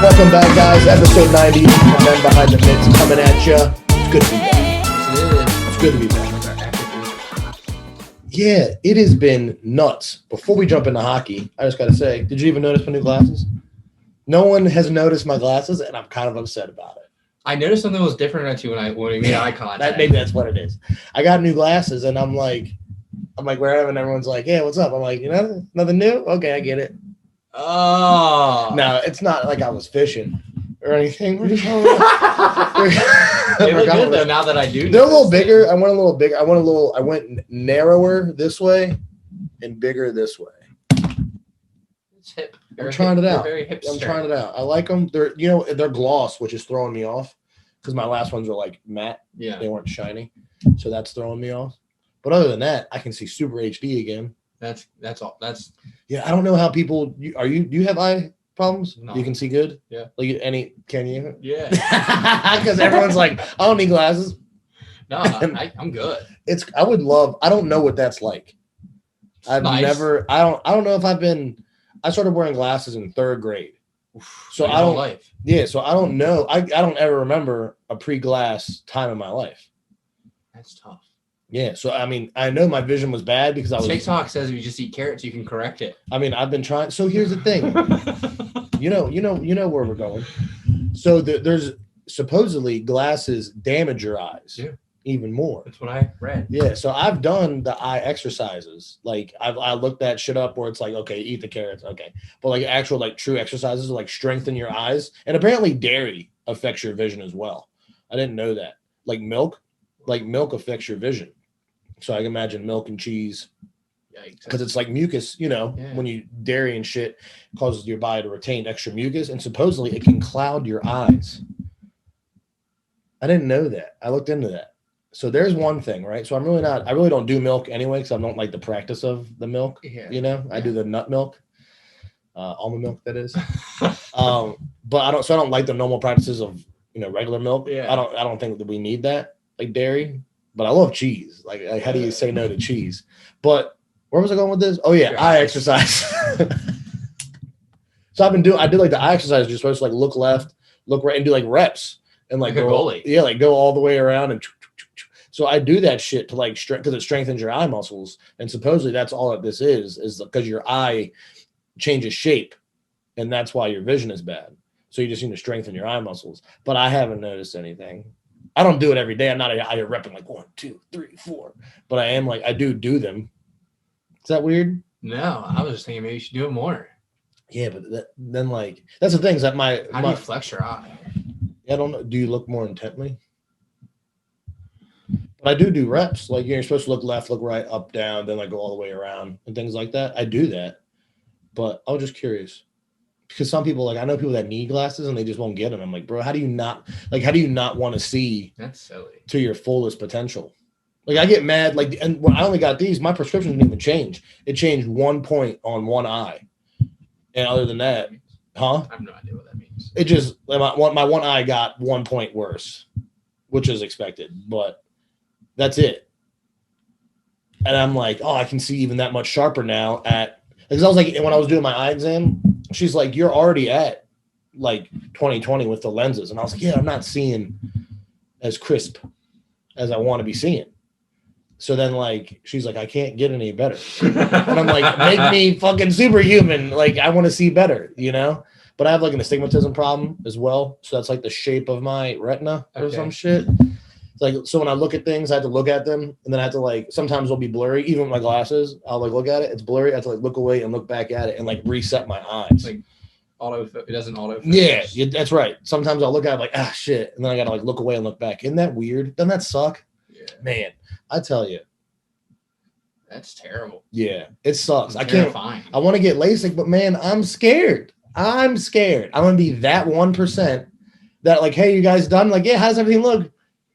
Welcome back, guys. Episode 90 of Men Behind the Mids coming at you. It's good to be back. It's good to be back. Yeah, it has been nuts. Before we jump into hockey, I just got to say, did you even notice my new glasses? No one has noticed my glasses, and I'm kind of upset about it. I noticed something was different at you when we made eye contact. Maybe that's what it is. I got new glasses, and I'm like wherever, and everyone's like, "Yeah, what's up?" I'm like, nothing new. Okay, I get it. Oh no, it's not like I was fishing or anything. They look good though. Now that I do, they're a little bigger. I went a little bigger. I went narrower this way and bigger this way. It's hip. I'm trying it out. Very hipster. I'm trying it out. I like them. They're gloss, which is throwing me off because my last ones were like matte. Yeah, they weren't shiny, so that's throwing me off. But other than that, I can see super HD again. That's all. That's I don't know how people. Do you have eye problems? No. You can see good. Yeah. Can you? Yeah. Because everyone's like, I don't need glasses. No, I'm good. I would love. I don't know what that's like. I've nice. never. I don't know if I've been. I started wearing glasses in third grade. So I don't. Life. Yeah. So I don't know. I don't ever remember a pre-glass time in my life. That's tough. Yeah, so I mean, I know my vision was bad because I was. TikTok says if you just eat carrots, you can correct it. I mean, I've been trying. So here's the thing. you know where we're going. So there's supposedly glasses damage your eyes even more. That's what I read. Yeah, so I've done the eye exercises. Like I looked that shit up where it's like, okay, eat the carrots, okay, but like actual like true exercises to like strengthen your eyes, and apparently dairy affects your vision as well. I didn't know that. Like milk affects your vision. So I can imagine milk and cheese, because it's like mucus, when you dairy and shit causes your body to retain extra mucus, and supposedly it can cloud your eyes. I didn't know that. I looked into that. So there's one thing, right? So I really don't do milk anyway, because I don't like the practice of the milk. Yeah. I do the nut milk, almond milk, that is. But I don't like the normal practices of, regular milk. Yeah. I don't think that we need that, like dairy. But I love cheese. Like how do you say no to cheese? But where was I going with this? Oh yeah, eye exercise. So I did like the eye exercise. You're supposed to like look left, look right, and do like reps and like a goalie. Yeah, like go all the way around and. So I do that shit to like because it strengthens your eye muscles, and supposedly that's all that this is because your eye changes shape, and that's why your vision is bad. So you just need to strengthen your eye muscles. But I haven't noticed anything. I don't do it every day. I'm not out here repping like 1, 2, 3, 4. But I am like, I do them. Is that weird? No, I was just thinking maybe you should do it more. Yeah, but then like, that's the thing is that How do you flex your eye? I don't know. Do you look more intently? But I do reps. Like you're supposed to look left, look right, up, down, then like go all the way around and things like that. I do that. But I was just curious. Because some people, like I know people that need glasses and they just won't get them. I'm like, bro, how do you not want to see? That's silly. To your fullest potential? Like I get mad. Like, and when I only got these, my prescription didn't even change. It changed 1 point on one eye, and other than that, I have no idea what that means. It just my one eye got 1 point worse, which is expected, but that's it. And I'm like, oh, I can see even that much sharper now because I was like, when I was doing my eye exam, she's like, you're already at like 20/20 with the lenses. And I was like, yeah, I'm not seeing as crisp as I want to be seeing. So then like, she's like, I can't get any better. And I'm like, make me fucking superhuman. Like I want to see better, but I have like an astigmatism problem as well. So that's like the shape of my retina or some shit. It's like, so when I look at things, I have to look at them, and then I have to like, sometimes they'll be blurry. Even with my glasses, I'll like look at it, it's blurry. I have to like look away and look back at it and like reset my eyes. Like it doesn't auto. Yeah, that's right. Sometimes I'll look at it like, shit. And then I got to like look away and look back. Isn't that weird? Doesn't that suck? Yeah. Man, I tell you. That's terrible. Yeah, it sucks. It's terrifying. I want to get LASIK, but man, I'm scared. I'm going to be that 1% that like, hey, you guys done? Like, yeah, how does everything look?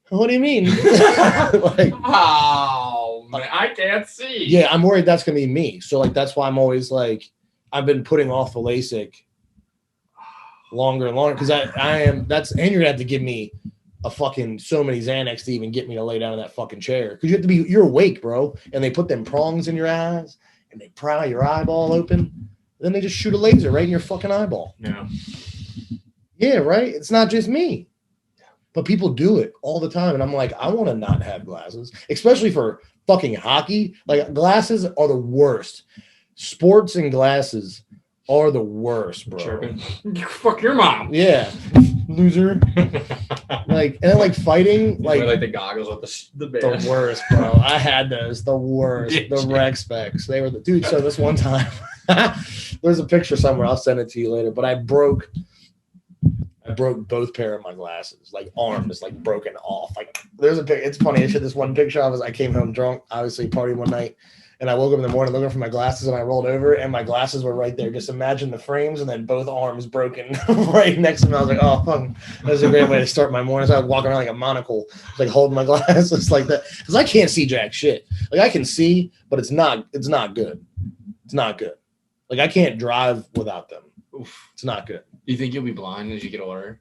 What do you mean? Like, oh, man, I can't see. Yeah, I'm worried that's going to be me. So, like, that's why I'm always like, I've been putting off the LASIK longer and longer because and you're going to have to give me a fucking so many Xanax to even get me to lay down in that fucking chair. Because you're awake, bro. And they put them prongs in your eyes and they pry your eyeball open. Then they just shoot a laser right in your fucking eyeball. No. Yeah, right. It's not just me, but people do it all the time, and I'm like, I want to not have glasses, especially for fucking hockey. Like glasses are the worst. Sports and glasses are the worst, bro. Chirping. Fuck your mom. Yeah, loser. Like, and then like fighting, You like wear, like the goggles with the the worst, bro. I had those, the worst, the Rec Specs. They were the dude. So this one time, there's a picture somewhere. I'll send it to you later. But I broke both pair of my glasses, like arms, like broken off. Like there's a picture. It's funny. I showed this one picture. I came home drunk, obviously partying one night. And I woke up in the morning looking for my glasses, and I rolled over, and my glasses were right there. Just imagine the frames, and then both arms broken right next to me. I was like, "Oh, fuck!" That's a great way to start my morning. So I was walking around like a monocle, like holding my glasses like that, because I can't see jack shit. Like I can see, but it's not good. It's not good. Like I can't drive without them. Oof, it's not good. Do you think you'll be blind as you get older?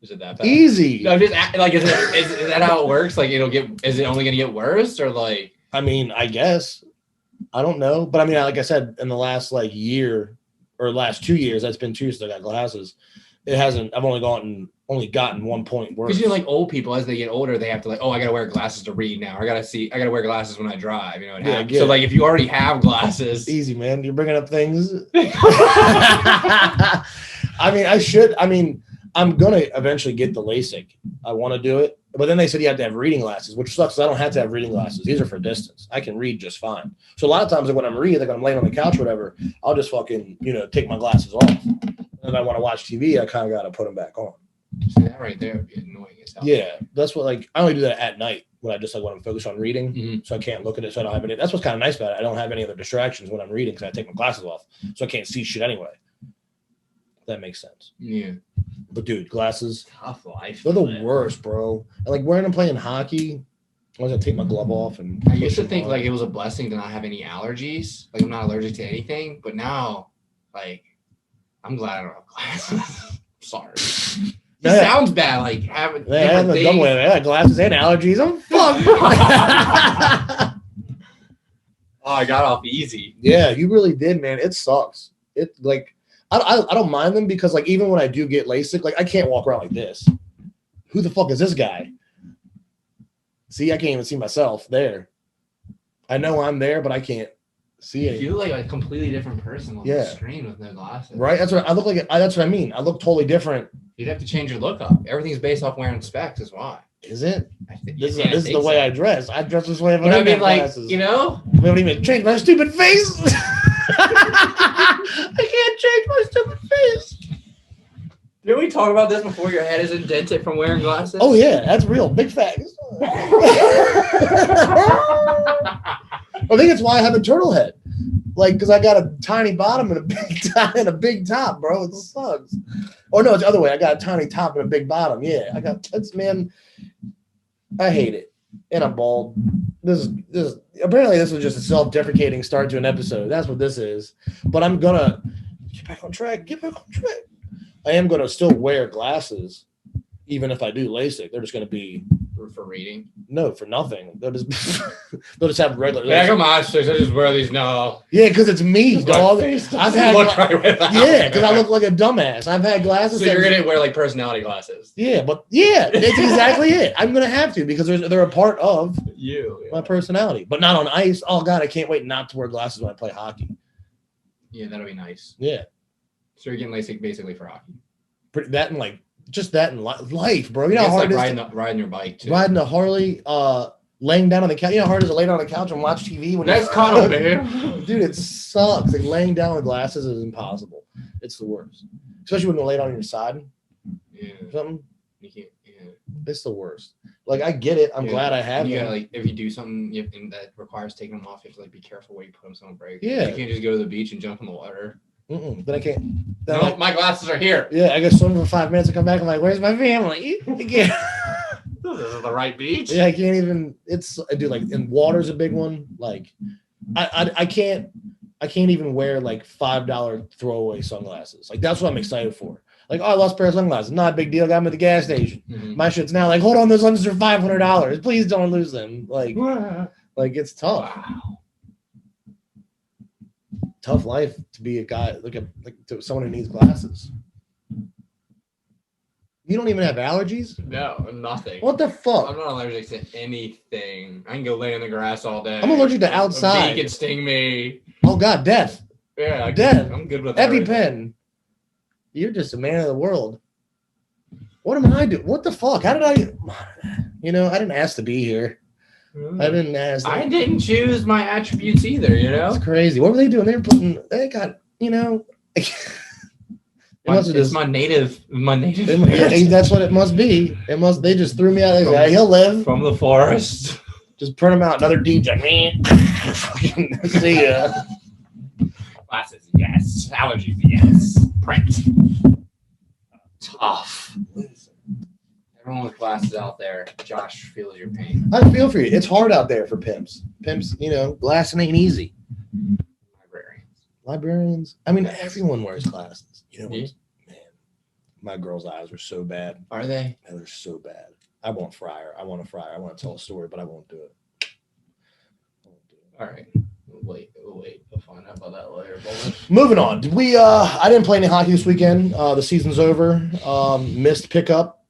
Is it that bad? Easy. No, just like is that how it works? Like is it only gonna get worse or like? I mean, I guess. I don't know, but I mean, like I said, in the last like year or last 2 years, that's been 2 years since I got glasses. It hasn't. I've only gotten 1 point worse. Because you know, like old people, as they get older, they have to like, oh, I gotta wear glasses to read now. I gotta wear glasses when I drive. You know, so like if you already have glasses, easy, man. You're bringing up things. I mean, I should. I mean, I'm gonna eventually get the LASIK. I want to do it. But then they said you have to have reading glasses, which sucks. I don't have to have reading glasses. These are for distance. I can read just fine. So a lot of times like when I'm reading, like when I'm laying on the couch or whatever, I'll just fucking, take my glasses off. And if I want to watch TV, I kind of got to put them back on. See, that right there would be annoying as hell. Yeah, that's what, like, I only do that at night when I'm focused on reading. So I can't look at it. So I don't have any. That's what's kind of nice about it. I don't have any other distractions when I'm reading because I take my glasses off. So I can't see shit anyway. That makes sense. Yeah. But dude, glasses, tough life. They're the worst, bro. And like wearing them playing hockey, I was gonna take my glove off and. I used to think like it was a blessing to not have any allergies. Like I'm not allergic to anything, but now, like, I'm glad I don't have glasses. Sorry. It sounds bad, like having. I have a dumb way. I got glasses and allergies. I'm fucked. Oh, I got off easy. Yeah, you really did, man. It sucks. It like. I don't mind them because like even when I do get LASIK, like I can't walk around like this. Who the fuck is this guy? See, I can't even see myself there. I know I'm there, but I can't see it. You look like a completely different person on the screen with no glasses. Right? That's what I look like. That's what I mean. I look totally different. You'd have to change your look up. Everything's based off wearing specs, is why. Is it? This is the way I dress. I dress this way. But I mean, like, glasses. We don't even change my stupid face. I can't change my stupid face. Didn't we talk about this before? Your head is indented from wearing glasses? Oh, yeah. That's real. Big facts. I think it's why I have a turtle head. Like, because I got a tiny bottom and a big top, bro. It sucks. Or no, it's the other way. I got a tiny top and a big bottom. Yeah, I hate it. And I'm bald. Apparently this was just a self-deprecating start to an episode. That's what this is. But I'm gonna get back on track. I am gonna still wear glasses, even if I do LASIK. They're just gonna be for reading. No, for nothing. They'll just have regular. Yeah, come on, I just wear these now. Yeah, because it's me, dog. Because I look like a dumbass. I've had glasses. So you're gonna wear like personality glasses. Yeah, but that's exactly it. I'm gonna have to because they're a part of my personality, but not on ice. Oh God, I can't wait not to wear glasses when I play hockey. Yeah, that'll be nice. Yeah. So you're getting LASIK basically for hockey. That and like. Just that in life, bro. You know how hard like it is riding your bike too. Riding a Harley, laying down on the couch. You know how hard it is to lay down on the couch and watch TV? That's kind of man. Dude, it sucks. Like laying down with glasses is impossible. It's the worst. Especially when you lay down on your side. Yeah. Or something. You can't, yeah. It's the worst. Like I get it. I'm glad I have them. Gotta, like if you do something that requires taking them off, you have to like be careful where you put them so on break. Yeah. You can't just go to the beach and jump in the water. Then I can't. No, my glasses are here. Yeah, I go swim for 5 minutes and come back. I'm like, where's my family? This is the right beach. Yeah, I can't even. Dude, like, and water's a big one. Like, I can't even wear like $5 throwaway sunglasses. Like, that's what I'm excited for. Like, oh, I lost a pair of sunglasses. Not a big deal. Got them at the gas station. Mm-hmm. My shit's now like, hold on, those lenses are $500. Please don't lose them. Like it's tough. Wow. Tough life to be a guy like to someone who needs glasses. You don't even have allergies? No, nothing. What the fuck? I'm not allergic to anything. I can go lay in the grass all day. I'm allergic to outside. A bee can sting me. Oh God, death. Yeah, Death. I'm good with that. EpiPen. You're just a man of the world. What am I doing? What the fuck? How did I? I didn't ask to be here. I didn't ask. I didn't choose my attributes either. It's crazy. What were they doing? They got. It's my native. That's what it must be. They just threw me out. They said, he'll live from the forest. Just print him out. Another DJ. See ya. Glasses, yes. Allergies, yes. Print. Tough. Everyone with glasses out there, Josh feels your pain. I feel for you. It's hard out there for pimps. Pimps, glassing ain't easy. Librarians. I mean, everyone wears glasses. Man, my girl's eyes are so bad. Are they? They're so bad. I won't fry her. I want to fry her. I want to tell a story, but I won't do it. All right. We'll wait. We'll find out about that later. Moving on. Did we? I didn't play any hockey this weekend. The season's over. Missed pickup.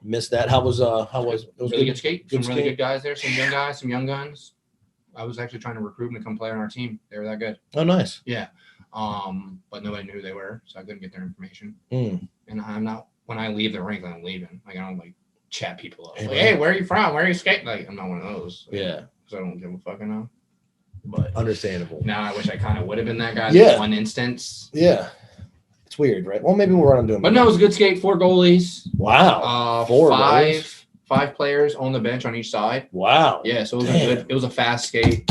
Missed that. How was? It was really good skate. Some really good guys there. Some young guys. Some young guns. I was actually trying to recruit them to come play on our team. They were that good. Oh, nice. Yeah. But nobody knew who they were, so I couldn't get their information. And I'm not. When I leave the rink, I'm leaving. Like I don't chat people up. Hey, where are you from? Where are you skating? I'm not one of those. Yeah. Because I don't give a fuck enough. But understandable. Now I wish I kind of would have been that guy. Yeah. In one instance. Yeah. It's weird, right? Well, maybe we'll run into him. But no, it was a good skate. 4 goalies. Wow. 5 players on the bench on each side. Wow. Yeah, so it was good. It was a fast skate.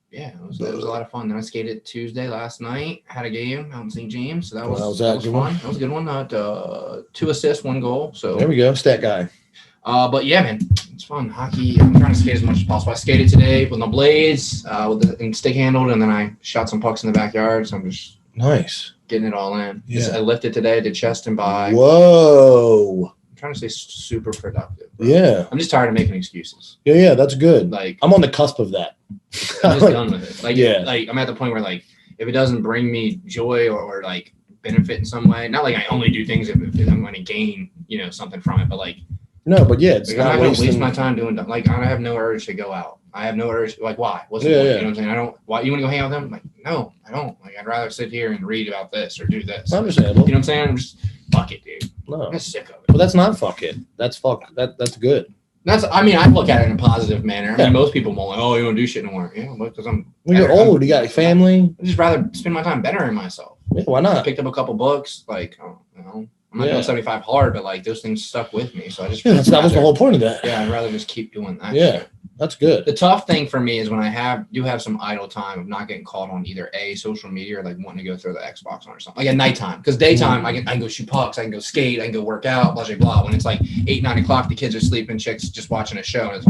Yeah, it was a lot of fun. Then I skated Tuesday last night. Had a game out in St. James, so that was fun. That was a good one. 2 assists, 1 goal. So there we go, stat guy. But yeah, man, it's fun. Hockey. I'm trying to skate as much as possible. I skated today with my blades, and stick handled, and then I shot some pucks in the backyard. So I'm just nice getting it all in. Yeah. I lifted today. Did chest and by. Whoa. Trying to stay super productive. Bro. Yeah. I'm just tired of making excuses. Yeah, that's good. I'm on the cusp of that. I'm just done with it. I'm at the point where if it doesn't bring me joy or benefit in some way, not I only do things if I'm going to gain, something from it, but no, but yeah, it's not I'm not going to waste my time doing that. I have no urge to go out. I have no urge. Why? What's the point? You know what I'm saying? Why you want to go hang out with them? No, I don't. I'd rather sit here and read about this or do this. Understandable. You know what I'm saying? I'm just fuck it, dude. No. I'm just sick of it. But that's not fuck it. That's fuck. That's good. I look at it in a positive manner. I mean, most people will you don't do shit no more. Yeah, because I'm. When you're old, you got a family. I'd just rather spend my time bettering myself. Yeah, why not? I picked up a couple books, I'm not doing 75 hard, but those things stuck with me. So I just that was the whole point of that. Yeah, I'd rather just keep doing that. Yeah, shit. That's good. The tough thing for me is when I do have some idle time of not getting caught on either social media or wanting to go throw the Xbox on or something. At nighttime, because daytime I can go shoot pucks, I can go skate, I can go work out, blah blah blah. When it's 8, 9 o'clock, the kids are sleeping, chicks just watching a show, and it's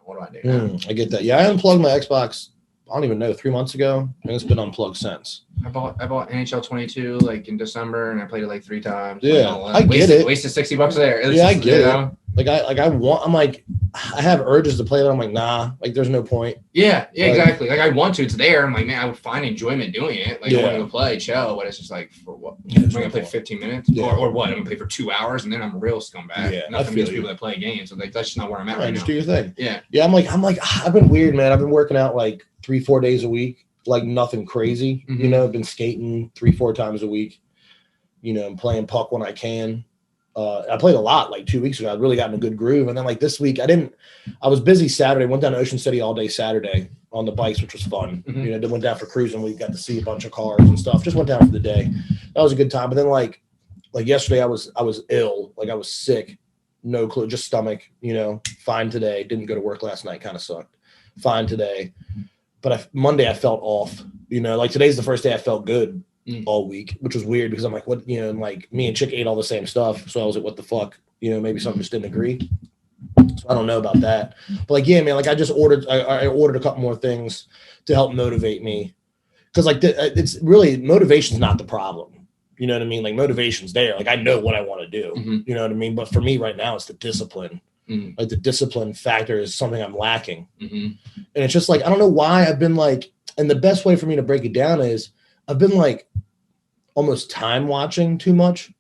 what do I do now? I get that. Yeah, I unplugged my Xbox. I don't even know, 3 months ago, and it's been unplugged since. I bought NHL 22 in December, and I played it 3 times. Yeah, I get it. Wasted $60 there. I get it. I have urges to play, but I'm nah. There's no point. Yeah, exactly. I want to. It's there. I'm man, I would find enjoyment doing it. I want to go play, chill, but it's just for what? I'm gonna play 15 minutes, or what? I'm gonna play for 2 hours, and then I'm a real scumbag. Yeah, nothing against people that play games. So that's just not where I'm at right now. Just do your thing. Yeah. Yeah, I've been weird, man. I've been working out 3-4 days a week, nothing crazy. Mm-hmm. I've been skating 3-4 times a week. I'm playing puck when I can. I played a lot 2 weeks ago. I really got in a good groove. And then this week, I was busy Saturday, went down to Ocean City all day Saturday on the bikes, which was fun. Mm-hmm. Then went down for cruising. We got to see a bunch of cars and stuff. Just went down for the day. That was a good time. But then yesterday I was ill. I was sick. No clue, just stomach, fine today. Didn't go to work last night. Kind of sucked. Fine today. But Monday I felt off, today's the first day I felt good all week, which was weird because I'm what, and me and Chick ate all the same stuff. So I was what the fuck, maybe something just didn't agree. So I don't know about that. But yeah, man, I just ordered a couple more things to help motivate me. Cause it's really, motivation's not the problem. You know what I mean? Motivation's there. I know what I want to do, you know what I mean? But for me right now, it's the discipline. Mm-hmm. The discipline factor is something I'm lacking. Mm-hmm. And it's just I don't know why I've been and the best way for me to break it down is I've been almost time watching too much.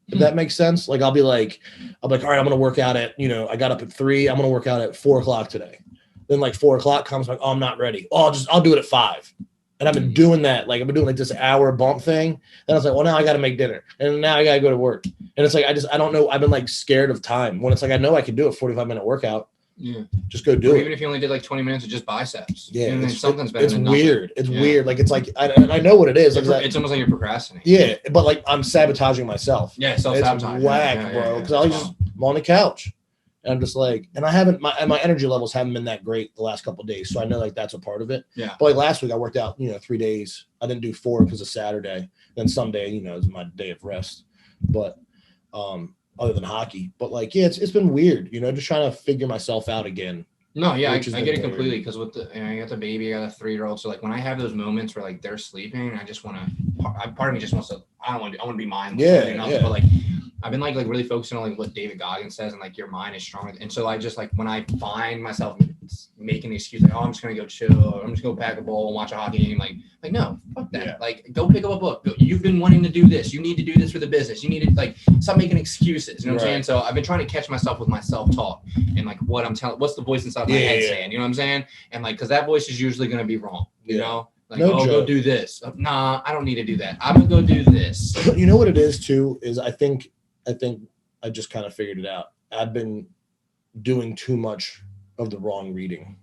If that makes sense. Like I'll be like, all right, I'm gonna work out at, I got up at 3. I'm gonna work out at 4:00 today. Then like 4:00 comes, like, oh, I'm not ready. Oh, I'll do it at 5. And I've been doing that. Like I've been doing like this hour bump thing. Then I was like, well, now I got to make dinner, and now I got to go to work. And it's like I don't know. I've been like scared of time when it's like I know I could do a 45-minute workout. Yeah, just go do it. Even if you only did like 20 minutes of just biceps. Yeah, something's better. It's than weird. Nothing. It's weird. Like it's like I know what it is. It's almost like you're procrastinating. Yeah, but like I'm sabotaging myself. Yeah, self-sabotage. It's whack, bro. Because I'm on the couch. And I'm just like, and I haven't, my energy levels haven't been that great the last couple of days. So I know like that's a part of it. Yeah. But like last week I worked out, 3 days. I didn't do 4 because of Saturday. Then Sunday, is my day of rest. But other than hockey. But like, yeah, it's been weird, just trying to figure myself out again. No, yeah, I get it completely because with I got the baby, I got a 3-year-old. So like when I have those moments where like they're sleeping, I just want to, part of me just wants to, I want to be mindful. Yeah. But like I've been like really focusing on like what David Goggins says and like your mind is stronger. And so I just like when I find myself making the excuse like, oh, I'm just gonna go chill, I'm just gonna go pack a bowl and watch a hockey game. Like no, fuck that. Yeah. Like go pick up a book. You've been wanting to do this. You need to do this for the business. You need to like stop making excuses. You know what I'm saying? So I've been trying to catch myself with my self-talk and like what I'm telling. What's the voice inside my head saying? You know what I'm saying? And like because that voice is usually gonna be wrong. You know. Like, go do this. Nah, I don't need to do that. I'm gonna go do this. You know what it is too? Is I think I just kind of figured it out. I've been doing too much of the wrong reading.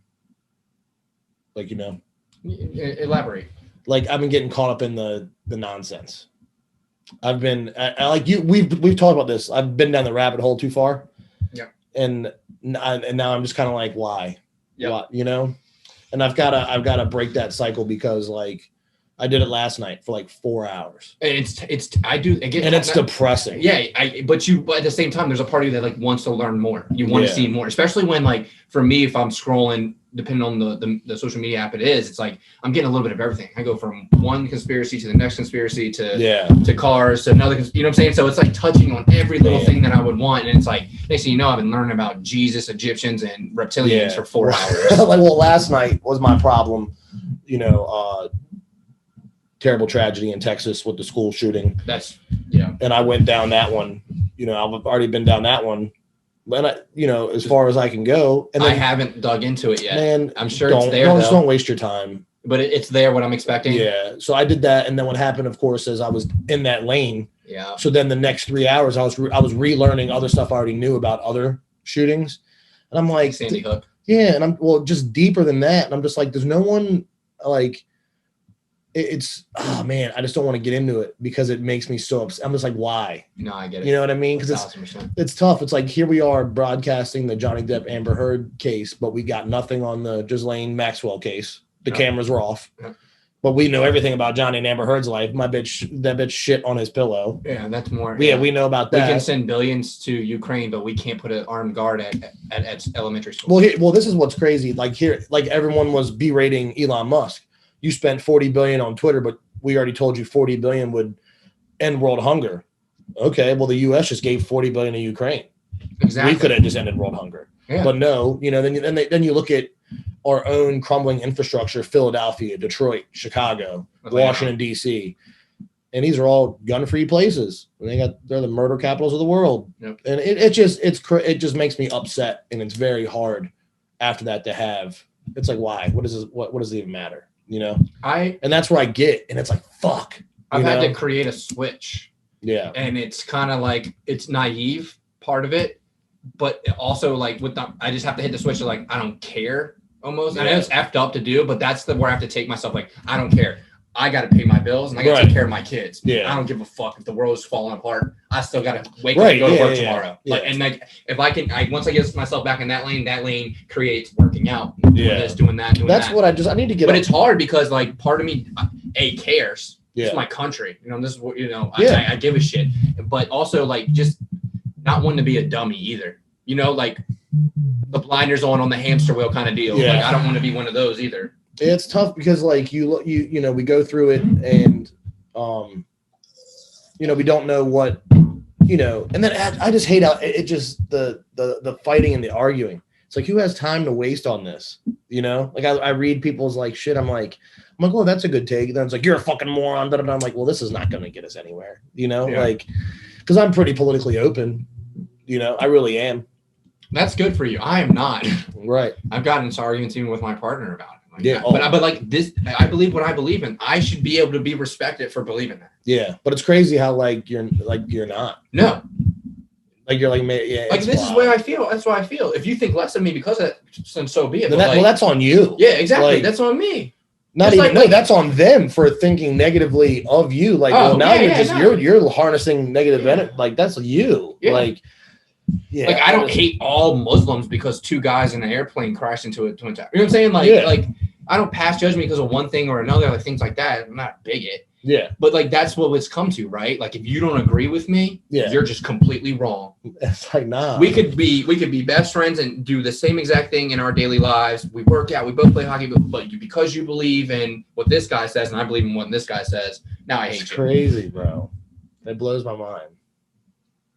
Like, Elaborate. Like I've been getting caught up in the nonsense. I've been like you. We've talked about this. I've been down the rabbit hole too far. Yeah. And now I'm just kind of like, why? Yeah. Why, And I've got to break that cycle because like I did it last night for like 4 hours. And it's depressing. Yeah, but at the same time, there's a part of you that like wants to learn more. You want to see more, especially when like for me, if I'm scrolling, depending on the social media app it is, it's like I'm getting a little bit of everything. I go from one conspiracy to the next conspiracy to cars to another. You know what I'm saying? So it's like touching on every little thing that I would want, and it's like next thing you know, I've been learning about Jesus, Egyptians, and reptilians for 4 hours. Like, well, last night was my problem. Terrible tragedy in Texas with the school shooting. And I went down that one. I've already been down that one. And as far as I can go. And then, I haven't dug into it yet. Man, I'm sure it's there. Don't waste your time. But it's there. What I'm expecting. Yeah. So I did that, and then what happened, of course, is I was in that lane. Yeah. So then the next 3 hours, I was relearning other stuff I already knew about other shootings, and I'm like Sandy Hook. Yeah, and I'm just deeper than that, and I'm just like, there's no one like. It's man, I just don't want to get into it because it makes me so upset. I'm just like, why? No, I get it. You know what I mean? Because it's tough. It's like here we are broadcasting the Johnny Depp Amber Heard case, but we got nothing on the Ghislaine Maxwell case. The cameras were off, but we know everything about Johnny and Amber Heard's life. That bitch shit on his pillow. Yeah, that's more. Yeah, we know about that. We can send billions to Ukraine, but we can't put an armed guard at elementary school. Well, this is what's crazy. Like here, like everyone was berating Elon Musk. You spent $40 billion on Twitter, but we already told you $40 billion would end world hunger. Okay, well, the U.S. just gave $40 billion to Ukraine. Exactly. We could have just ended world hunger. Yeah. But no, then you look at our own crumbling infrastructure: Philadelphia, Detroit, Chicago, Washington D.C., and these are all gun-free places. They're the murder capitals of the world. Yep. And it just makes me upset, and it's very hard after that to have. It's like, why? What does it even matter? And that's where I get, and it's like, fuck. I've had to create a switch. Yeah. And it's kind of like, it's naive part of it, but also like I just have to hit the switch of like, I don't care almost. Yeah. I know it's effed up to do, but that's where I have to take myself like, I don't care. I got to pay my bills and I got to take care of my kids. Yeah. I don't give a fuck if the world's falling apart. I still got to wake up and go to work tomorrow. Yeah. And like, if I can, once I get myself back in that lane creates working out, doing this, doing that, That's what I need to get. But it's hard because like part of me, cares. It's my country. This is what, I give a shit. But also like just not wanting to be a dummy either. Like the blinders on the hamster wheel kind of deal. Yeah. Like I don't want to be one of those either. It's tough because like we go through it and we don't know what and then I just hate how it just the fighting and the arguing. It's like, who has time to waste on this? You know, like I read people's like shit. I'm like, oh, that's a good take. And then it's like, you're a fucking moron. Da, da, da. I'm like, well, this is not going to get us anywhere. You know, like, because I'm pretty politically open. You know, I really am. That's good for you. I am not. Right. I've gotten into arguments even with my partner about it. Like yeah. But like this, I believe what I believe in. I should be able to be respected for believing that. Yeah. But it's crazy how like you're not. No. Like you're like, yeah. Like this is the way I feel. That's why I feel. If you think less of me because of that, then so be it. Well, that's on you. Yeah, exactly. Like, that's on me. Not even that's on them for thinking negatively of you. Like, you're harnessing negative energy. Like that's you. Yeah. Like, yeah. Like I don't hate all Muslims because two guys in an airplane crashed into a twin tower. You know what I'm saying? Like I don't pass judgment because of one thing or another, like things like that. I'm not a bigot. Yeah. But like that's what it's come to, right? Like if you don't agree with me, you're just completely wrong. It's like nah. We could be best friends and do the same exact thing in our daily lives. We work out, we both play hockey, but because you believe in what this guy says and I believe in what this guy says, now I hate you. It's crazy, bro. That blows my mind.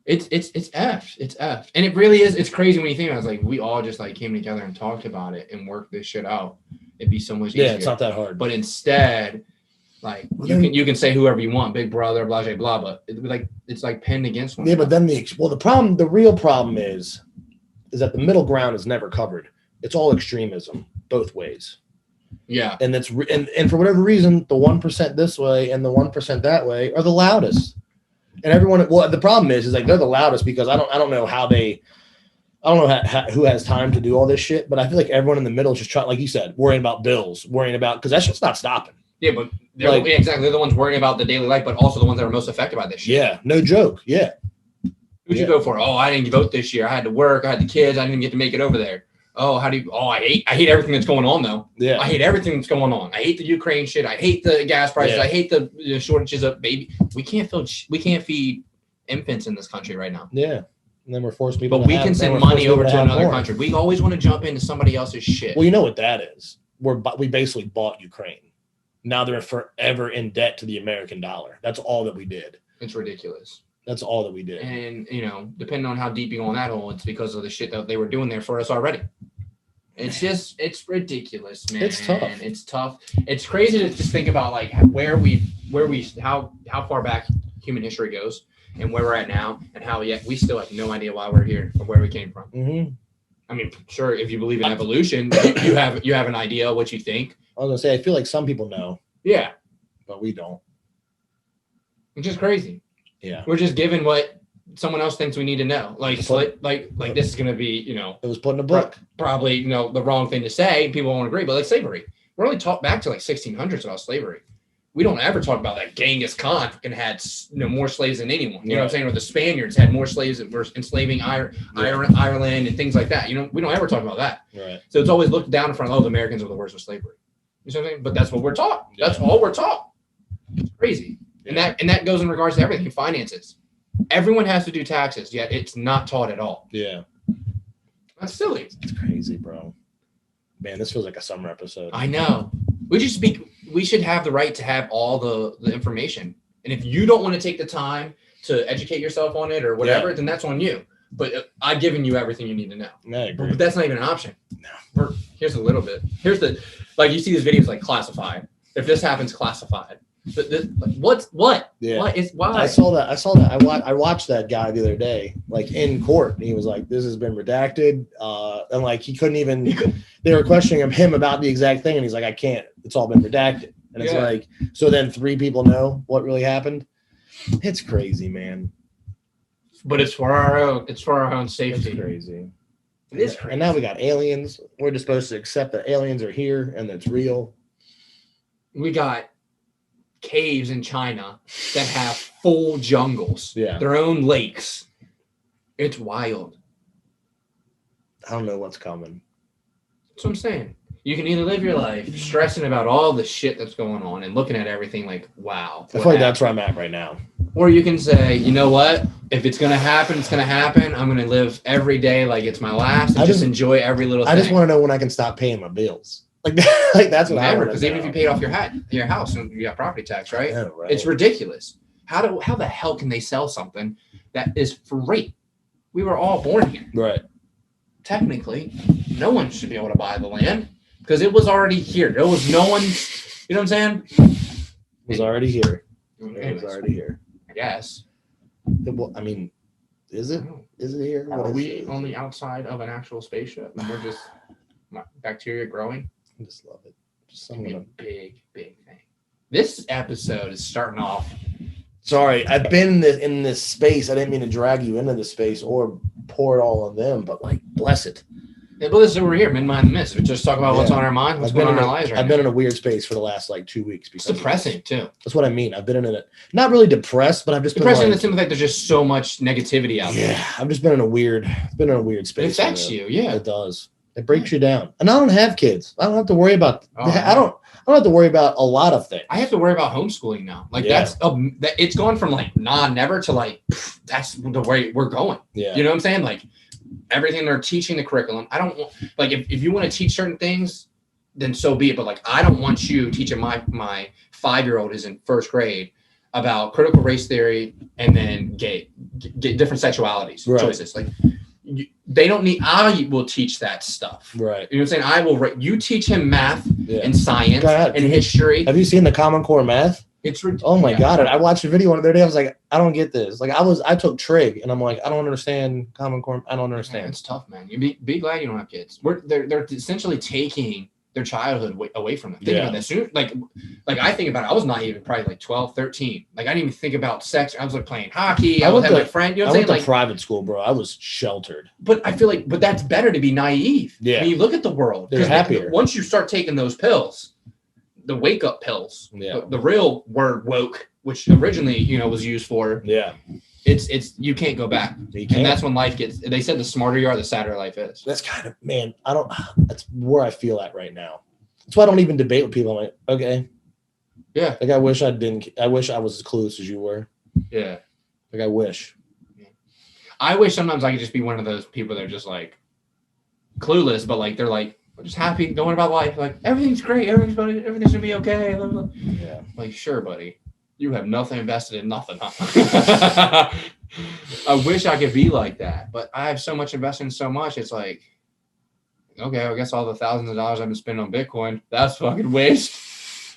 It's F. It's F. And it really is. It's crazy when you think about it. It's like we all just like came together and talked about it and worked this shit out. It'd be so much easier. Yeah, it's not that hard. But instead, like you can say whoever you want, big brother, blah blah blah, but it's like pinned against one. Yeah, but then the real problem is that the middle ground is never covered. It's all extremism, both ways. Yeah, and that's and for whatever reason, the 1% this way and the 1% that way are the loudest. And everyone, well, the problem is like they're the loudest because I don't know who has time to do all this shit, but I feel like everyone in the middle is just trying, like you said, worrying about bills, because that shit's not stopping. Yeah, but exactly. They're the ones worrying about the daily life, but also the ones that are most affected by this shit. Yeah, no joke. Yeah. Who'd you go for? Oh, I didn't vote this year. I had to work. I had the kids. I didn't even get to make it over there. Oh, I hate everything that's going on though. Yeah. I hate everything that's going on. I hate the Ukraine shit. I hate the gas prices. I hate the shortages of baby. We can't feed infants in this country right now. Yeah. And then we're forced people. But we can send money over to another country. We always want to jump into somebody else's shit. Well, you know what that is. We basically bought Ukraine. Now they're forever in debt to the American dollar. That's all that we did. It's ridiculous. That's all that we did. And, depending on how deep you go on that hole, it's because of the shit that they were doing there for us already. It's ridiculous, man. It's tough. It's tough. It's crazy to just think about like how far back human history goes and where we're at now and how yet we still have no idea why we're here or where we came from. Mm-hmm. I mean, sure, if you believe in evolution, you have an idea of what you think. I was gonna say, I feel like some people know. Yeah. But we don't. It's just crazy. Yeah. We're just given what someone else thinks we need to know. Like this is gonna be, it was put in a book. Probably, the wrong thing to say. People won't agree, but like slavery. We're only taught back to like 1600s about slavery. We don't ever talk about that Genghis Khan fucking had more slaves than anyone. You know what I'm saying? Or the Spaniards had more slaves that were enslaving Ireland and things like that. We don't ever talk about that. Right. So it's always looked down in front of, the Americans are the worst with slavery. You know what I'm saying? But that's what we're taught. Yeah. That's all we're taught. It's crazy. Yeah. And that goes in regards to everything, finances. Everyone has to do taxes, yet it's not taught at all. Yeah. That's silly. It's crazy, bro. Man, this feels like a summer episode. I know. We should have the right to have all the information. And if you don't want to take the time to educate yourself on it or whatever, then that's on you. But I've given you everything you need to know. I agree. But that's not even an option. No. Here's a little bit. Here's you see these videos like classified. If this happens, classified. But what? Yeah. Why? I saw that. I watched that guy the other day, like in court. And he was like, "This has been redacted," and like he couldn't even. They were questioning him about the exact thing, and he's like, "I can't. It's all been redacted." And it's like, so then 3 people know what really happened. It's crazy, man. But it's for our own safety. It's crazy. It is crazy. And now we got aliens. We're just supposed to accept that aliens are here and it's real. We got caves in China that have full jungles, their own lakes. It's wild. I don't know what's coming. That's what I'm saying. You can either live your life stressing about all the shit that's going on and looking at everything like, wow. I feel like that's where I'm at right now. Or you can say, you know what? If it's going to happen, it's going to happen. I'm going to live every day like it's my last and just enjoy every little thing. I just want to know when I can stop paying my bills. Like that's what I want. Because even if you paid off your house and you got property tax, right? Yeah, right. It's ridiculous. How the hell can they sell something that is free? We were all born here. Right. Technically. no one should be able to buy the land because it was already here. There was no one, you know what I'm saying? It was already here. Anyways, It was already here. I guess. Well, I mean, is it? Is it here? Are we on the outside of an actual spaceship and we're just bacteria growing? I just love it. Just It's gonna be a big, big thing. This episode is starting off. Sorry, I've been in this space. I didn't mean to drag you into this space or pour it all on them, but like, bless it. Yeah, but this is over here, Men Behind the Mist. We just talk about what's on our mind, what's going on in our lives right now. I've been in a weird space for the last like 2 weeks. It's depressing too. That's what I mean. I've been in it. Not really depressed, but I've just depressing been in the sense that there's just so much negativity out there. Yeah, I've just been in a weird space. It affects you, yeah. It does. It breaks you down. And I don't have kids. I don't have to worry about. I don't have to worry about a lot of things. I have to worry about homeschooling now. Like it's gone from like never to like that's the way we're going. Yeah. You know what I'm saying? Like everything they're teaching the curriculum. I don't want like if you want to teach certain things, then so be it. But like I don't want you teaching my 5-year-old is in first grade about critical race theory and then get different sexualities choices. Like they don't need. I will teach that stuff. Right. You know what I'm saying? I will. You teach him math and science and history. Have you seen the Common Core math? It's oh my god! I watched a video the other day. I was like, I don't get this. Like I took trig, and I'm like, I don't understand Common Core. I don't understand. It's tough, man. You be glad you don't have kids. They're essentially taking their childhood away from them. Think about that. Soon, like I think about it. I was naive at probably like 12, 13. Like I didn't even think about sex. I was like playing hockey. I was having my friend. You know what I'm saying? I went to private school, bro. I was sheltered. But I feel like, that's better to be naive. Yeah. I mean, you look at the world. They're happier. Once you start taking those pills, the wake up pills, the real word woke, which originally, was used for. Yeah. It's you can't go back. And that's when life gets. They said the smarter you are, the sadder life is. That's kind of that's where I feel at right now. That's why I don't even debate with people. I'm like, okay, yeah. Like I wish I was as clueless as you were. Yeah. Like I wish. Yeah. I wish sometimes I could just be one of those people that are just like clueless, but like they're like just happy going about life. Like everything's great, everything's gonna be okay. Yeah. Like sure, buddy. You have nothing invested in nothing, huh? I wish I could be like that, but I have so much invested in so much. It's like, okay, I guess all the thousands of dollars I've been spending on Bitcoin, that's fucking waste.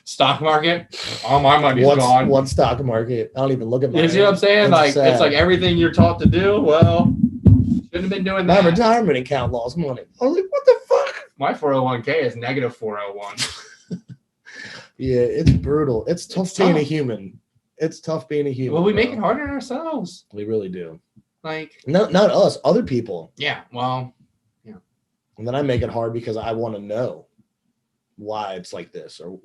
Stock market, all my money's gone. What stock market? I don't even look at my. You see what I'm saying? Like it's like everything you're taught to do. Well, shouldn't have been doing that. My retirement account lost money. I was like, what the fuck? My 401k is negative 401. Yeah, it's brutal. It's tough being a human. It's tough being a human. Well, we make it harder on ourselves. We really do. Like not us, other people. Yeah. Well. Yeah. And then I make it hard because I want to know why it's like this, or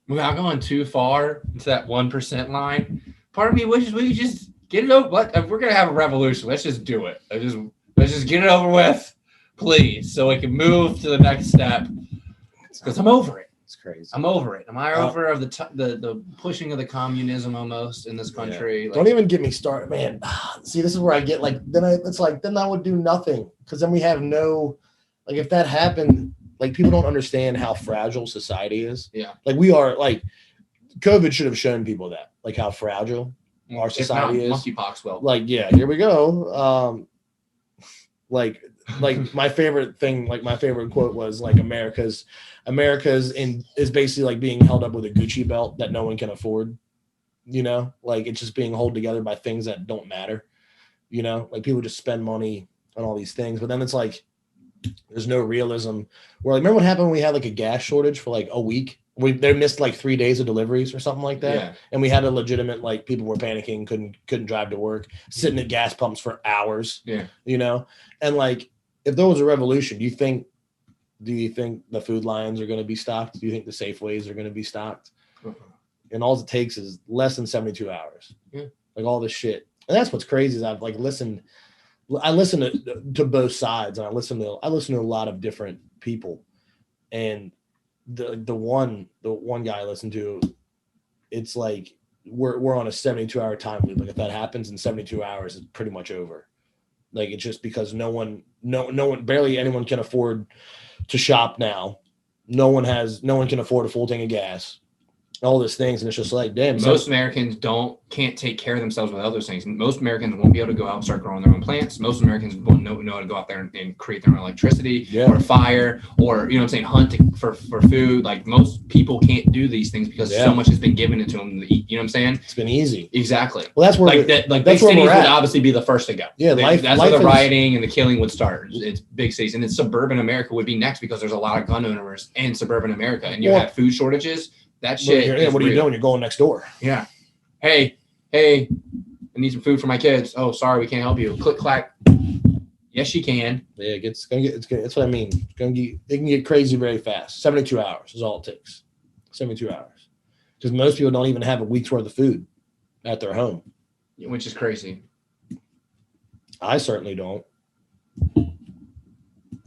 without going too far into that 1% line. Part of me wishes we could just get it over. If we're gonna have a revolution, let's just do it. Let's just get it over with, please, so we can move to the next step. Because I'm over it. It's crazy. I'm over it. Am I over of the pushing of the communism almost in this country? Yeah. Like, don't even get me started, man. See, this is where I get like then I would do nothing because then we have no like if that happened. Like people don't understand how fragile society is. Yeah. Like we are like COVID should have shown people that, like how fragile our society is. Monkeypox will. Like, yeah, here we go. Like my favorite thing, like my favorite quote was like America's is basically like being held up with a Gucci belt that no one can afford. Like it's just being held together by things that don't matter. Like people just spend money on all these things, but then it's like there's no realism. Where like, remember what happened when we had like a gas shortage for like a week? They missed like 3 days of deliveries or something like that. Yeah. And we had a legitimate, like people were panicking, couldn't drive to work, sitting at gas pumps for hours. Yeah. And like, if there was a revolution, do you think the food lines are going to be stocked? Do you think the Safeways are going to be stocked? And all it takes is less than 72 hours. Yeah. Like all this shit. And that's what's crazy is I've like I listen to both sides, and I listen to a lot of different people, and the one guy I listen to, it's like we're on a 72-hour time loop. Like if that happens in 72 hours, it's pretty much over. Like it's just because no one, barely anyone can afford to shop now. No one can afford a full tank of gas. all these things, and it's just like, damn. Most Americans can't take care of themselves without those things. Most Americans won't be able to go out and start growing their own plants. Most Americans won't know how to go out there and create their own electricity or fire, or hunt for food. Like, most people can't do these things because so much has been given to them to eat. You know what I'm saying? It's been easy. Exactly. Well, that's where big cities would obviously be the first to go. Yeah, that's where the rioting and the killing would start. It's big cities, and then suburban America would be next because there's a lot of gun owners in suburban America, and you have food shortages. That shit. What are you doing? You're going next door. Yeah. Hey, I need some food for my kids. Oh, sorry, we can't help you. Click clack. Yes, you can. Yeah, it's gonna get. That's what I mean. It can get crazy very fast. 72 hours is all it takes. 72 hours, because most people don't even have a week's worth of food at their home, which is crazy. I certainly don't.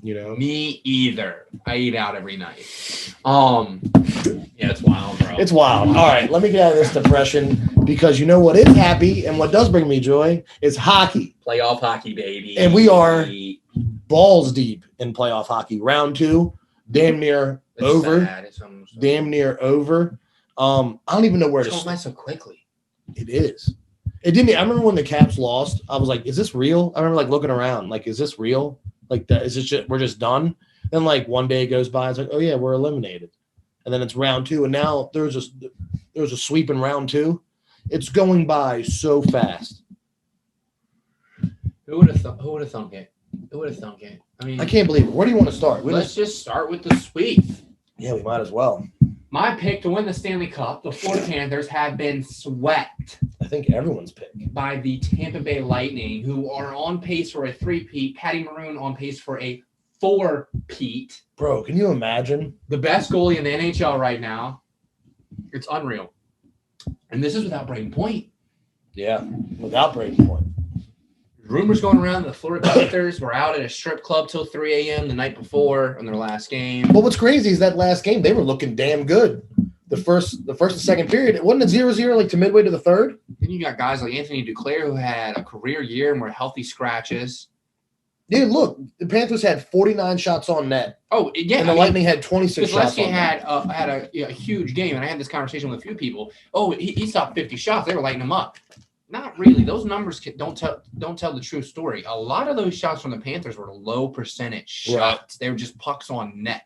Me either. I eat out every night. Yeah, it's wild, bro. It's wild. All right, let me get out of this depression, because you know what is happy and what does bring me joy is hockey. Playoff hockey, baby. And we are balls deep in playoff hockey. Round 2, damn near over. Damn near over. I don't even know where to start. It's going by so quickly. It is. It didn't. I remember when the Caps lost, I was like, is this real? I remember looking around, is this real? Is this just, we're just done? Then one day goes by, it's like, oh yeah, we're eliminated. And then it's round 2, and now there's a sweep in round 2. It's going by so fast. Who would have thunk it? I mean, I can't believe it. Where do you want to start? Let's just start with the sweep. Yeah, we might as well. My pick to win the Stanley Cup, the Florida Panthers, have been swept. I think everyone's pick. By the Tampa Bay Lightning, who are on pace for a 3-peat. Patty Maroon on pace for a 4-peat. Bro, can you imagine? The best goalie in the NHL right now. It's unreal. And this is without Braden Point. Yeah, without Braden Point. Rumors going around that the Florida Panthers were out at a strip club till 3 a.m. the night before on their last game. But what's crazy is that last game, they were looking damn good. The first and second period, it wasn't a 0-0 to midway to the third. Then you got guys like Anthony Duclair, who had a career year and were healthy scratches. Dude, look, the Panthers had 49 shots on net. Oh, yeah. And the Lightning had 26 shots on net. had a huge game, and I had this conversation with a few people. Oh, he stopped 50 shots. They were lighting him up. Not really. Those numbers don't tell the true story. A lot of those shots from the Panthers were low percentage shots. Right. They were just pucks on net.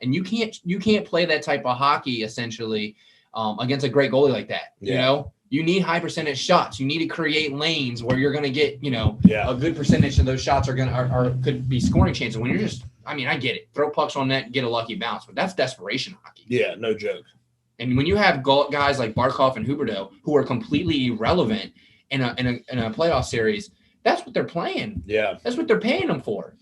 And you can't play that type of hockey essentially against a great goalie like that. Yeah. You need high percentage shots. You need to create lanes where you're going to get a good percentage of those shots could be scoring chances. When you're just, I get it. Throw pucks on net and get a lucky bounce, but that's desperation hockey. Yeah, no joke. And when you have guys like Barkov and Huberdeau who are completely irrelevant in a playoff series, that's what they're playing. Yeah, that's what they're paying them for.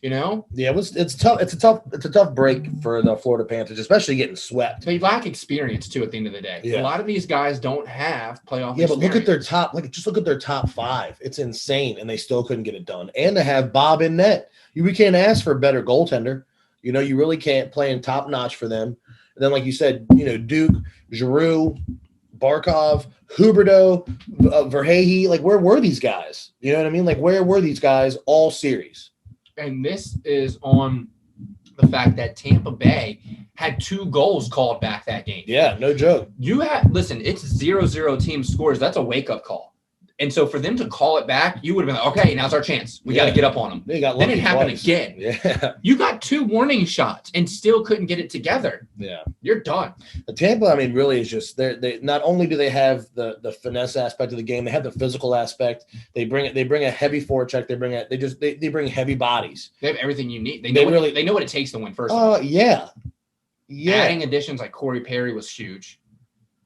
Yeah, it's tough. It's a tough break for the Florida Panthers, especially getting swept. They lack experience too. At the end of the day, a lot of these guys don't have playoff. Yeah, but look at their top. Just look at their top 5. It's insane, and they still couldn't get it done. And to have Bob in net, we can't ask for a better goaltender. You really can't play in top notch for them. And then, like you said, Duke, Giroux, Barkov, Huberdeau, Verhey, where were these guys? You know what I mean? Where were these guys all series? And this is on the fact that Tampa Bay had 2 goals called back that game. Yeah, no joke. Listen, it's 0-0 team scores. That's a wake-up call. And so for them to call it back, you would have been like, okay, now's our chance. We got to get up on them. Then it happened again. Yeah. You got 2 warning shots and still couldn't get it together. Yeah. You're done. The Tampa, really is just they not only do they have the finesse aspect of the game, they have the physical aspect. They bring a heavy forecheck. They bring heavy bodies. They have everything you need. They know what it takes to win first. Yeah. Adding additions like Corey Perry was huge.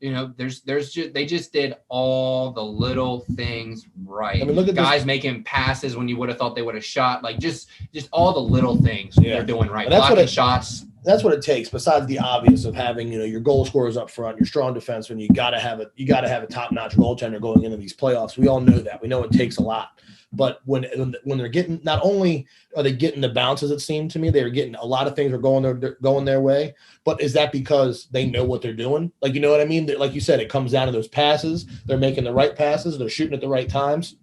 They just did all the little things right. Look at guys making passes when you would have thought they would have shot. Just all the little things they're doing right. Blocking shots. That's what it takes. Besides the obvious of having your goal scorers up front, your strong defenseman, you got to have a top-notch goaltender going into these playoffs. We all know that. We know it takes a lot. But when they're getting, not only are they getting the bounces, it seemed to me, they were getting a lot of things are going their way. But is that because they know what they're doing? You know what I mean? Like you said, it comes down to those passes. They're making the right passes. They're shooting at the right times.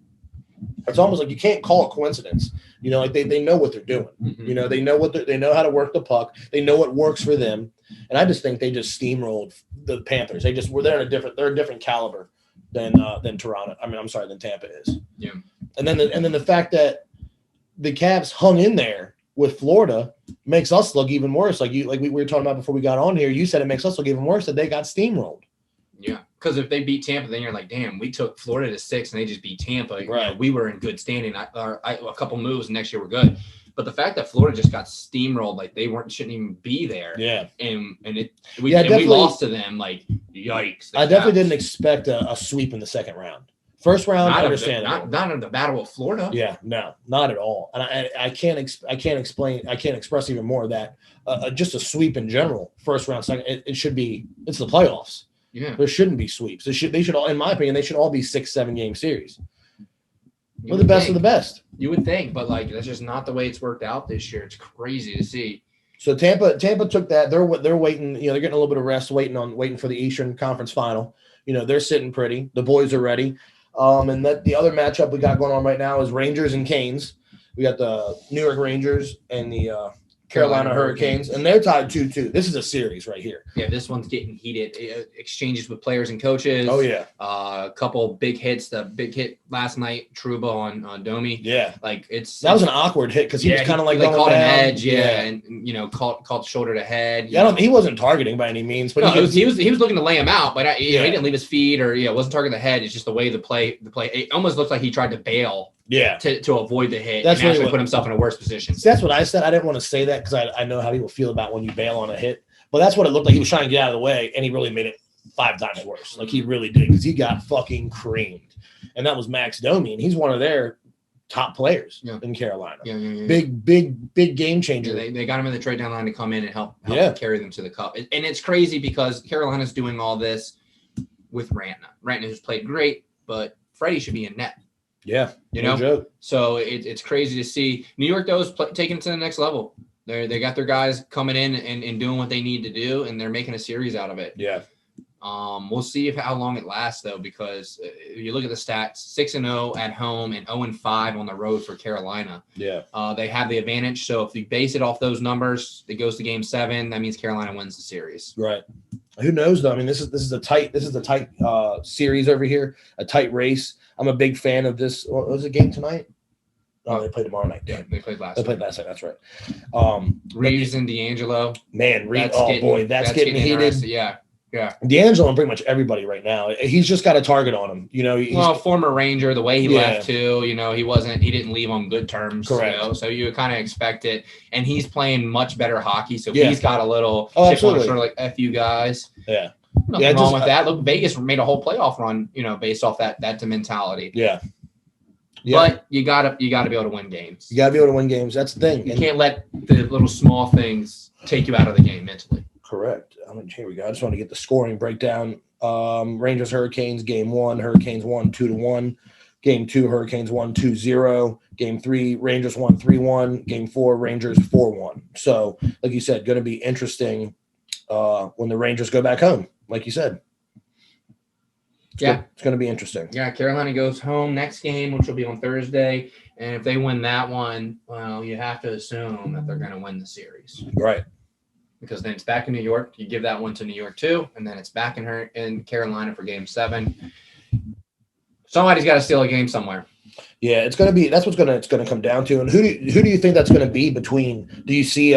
It's almost like you can't call it coincidence. You know, like they know what they're doing. Mhm. You know, they know how to work the puck. They know what works for them. And I just think they just steamrolled the Panthers. They're a different caliber than Toronto. I mean, I'm sorry, than Tampa is. Yeah. And then the fact that the Cavs hung in there with Florida makes us look even worse. Like we were talking about before we got on here. You said it makes us look even worse that they got steamrolled. Yeah, because if they beat Tampa, then you're like, damn, we took Florida to 6 and they just beat Tampa. Right. You know, we were in good standing. A couple moves and next year we're good. But the fact that Florida just got steamrolled, like they shouldn't even be there. Yeah. And we definitely lost to them, like, yikes. I definitely didn't expect a sweep in the second round. First round, I understand. Not in the Battle of Florida. Yeah, no, not at all. And I can't express even more that just a sweep in general, first round, second, it should be. It's the playoffs. Yeah, there shouldn't be sweeps. They should all, in my opinion, they should all be 6-7 game series. We're the best of the best. You would think, but like that's just not the way it's worked out this year. It's crazy to see. So Tampa took that. They're waiting. You know, they're getting a little bit of rest, waiting for the Eastern Conference Final. You know, they're sitting pretty. The boys are ready. And that the other matchup we got going on right now is Rangers and Canes. We got the New York Rangers and the Carolina Hurricanes, and they're tied 2-2. This is a series right here. Yeah, this one's getting heated. Exchanges with players and coaches. Oh yeah. A couple big hits. The big hit last night, Trouba on Domi. Yeah, like that was an awkward hit because he was kind of like caught down. an edge. Yeah, and you know caught shoulder to head. Yeah, he wasn't targeting by any means, but no, he was looking to lay him out, but he didn't leave his feet or wasn't targeting the head. It's just the way the play. It almost looked like he tried to bail. Yeah, to avoid the hit. That's and actually really put himself in a worse position. See, that's what I said. I didn't want to say that because I know how people feel about when you bail on a hit. But that's what it looked like. He was trying to get out of the way, and he really made it 5 times worse. Like he really did because he got fucking creamed. And that was Max Domi, and he's one of their top players in Carolina. Yeah. Big game changer. Yeah, they got him in the trade deadline to come in and help carry them to the cup. And it's crazy because Carolina's doing all this with Rantna. Rantna who's played great, but Freddie should be in net. Yeah, you know. Joke. So it's crazy to see New York though is taking it to the next level. They got their guys coming in and doing what they need to do, and they're making a series out of it. Yeah. We'll see how long it lasts though, because if you look at the stats, 6-0 at home and 0-5 on the road for Carolina. Yeah. They have the advantage. So if you base it off those numbers, it goes to Game 7. That means Carolina wins the series. Right. Who knows though? I mean, this is a tight series over here, a tight race. I'm a big fan of this. What was the game tonight? Oh, they played tomorrow night. Yeah, they played last night. That's right. Reeves and D'Angelo. Man, Reeves. That's getting heated. Yeah. D'Angelo and pretty much everybody right now. He's just got a target on him. You know, former Ranger, the way he left too, you know, he didn't leave on good terms. Correct. You know, so you kind of expect it. And he's playing much better hockey. So he's got a little chip on his shoulder, like F you guys. Yeah. Nothing wrong with that. Look, Vegas made a whole playoff run, you know, based off that mentality. Yeah. But you gotta be able to win games. You gotta be able to win games. That's the thing. You can't let the little small things take you out of the game mentally. Correct. Here we go. I just want to get the scoring breakdown. Rangers Hurricanes game 1, Hurricanes won 2-1. Game 2, Hurricanes won 2-0. Game 3, Rangers won 3-1. Game 4, Rangers 4-1. So, like you said, going to be interesting when the Rangers go back home, like you said. It's going to be interesting. Yeah, Carolina goes home next game, which will be on Thursday. And if they win that one, well, you have to assume that they're going to win the series. Right. Because then it's back in New York. You give that one to New York too, and then it's back in Carolina for Game 7. Somebody's got to steal a game somewhere. Yeah, that's what's it's gonna come down to. And who do you think that's going to be between? Do you see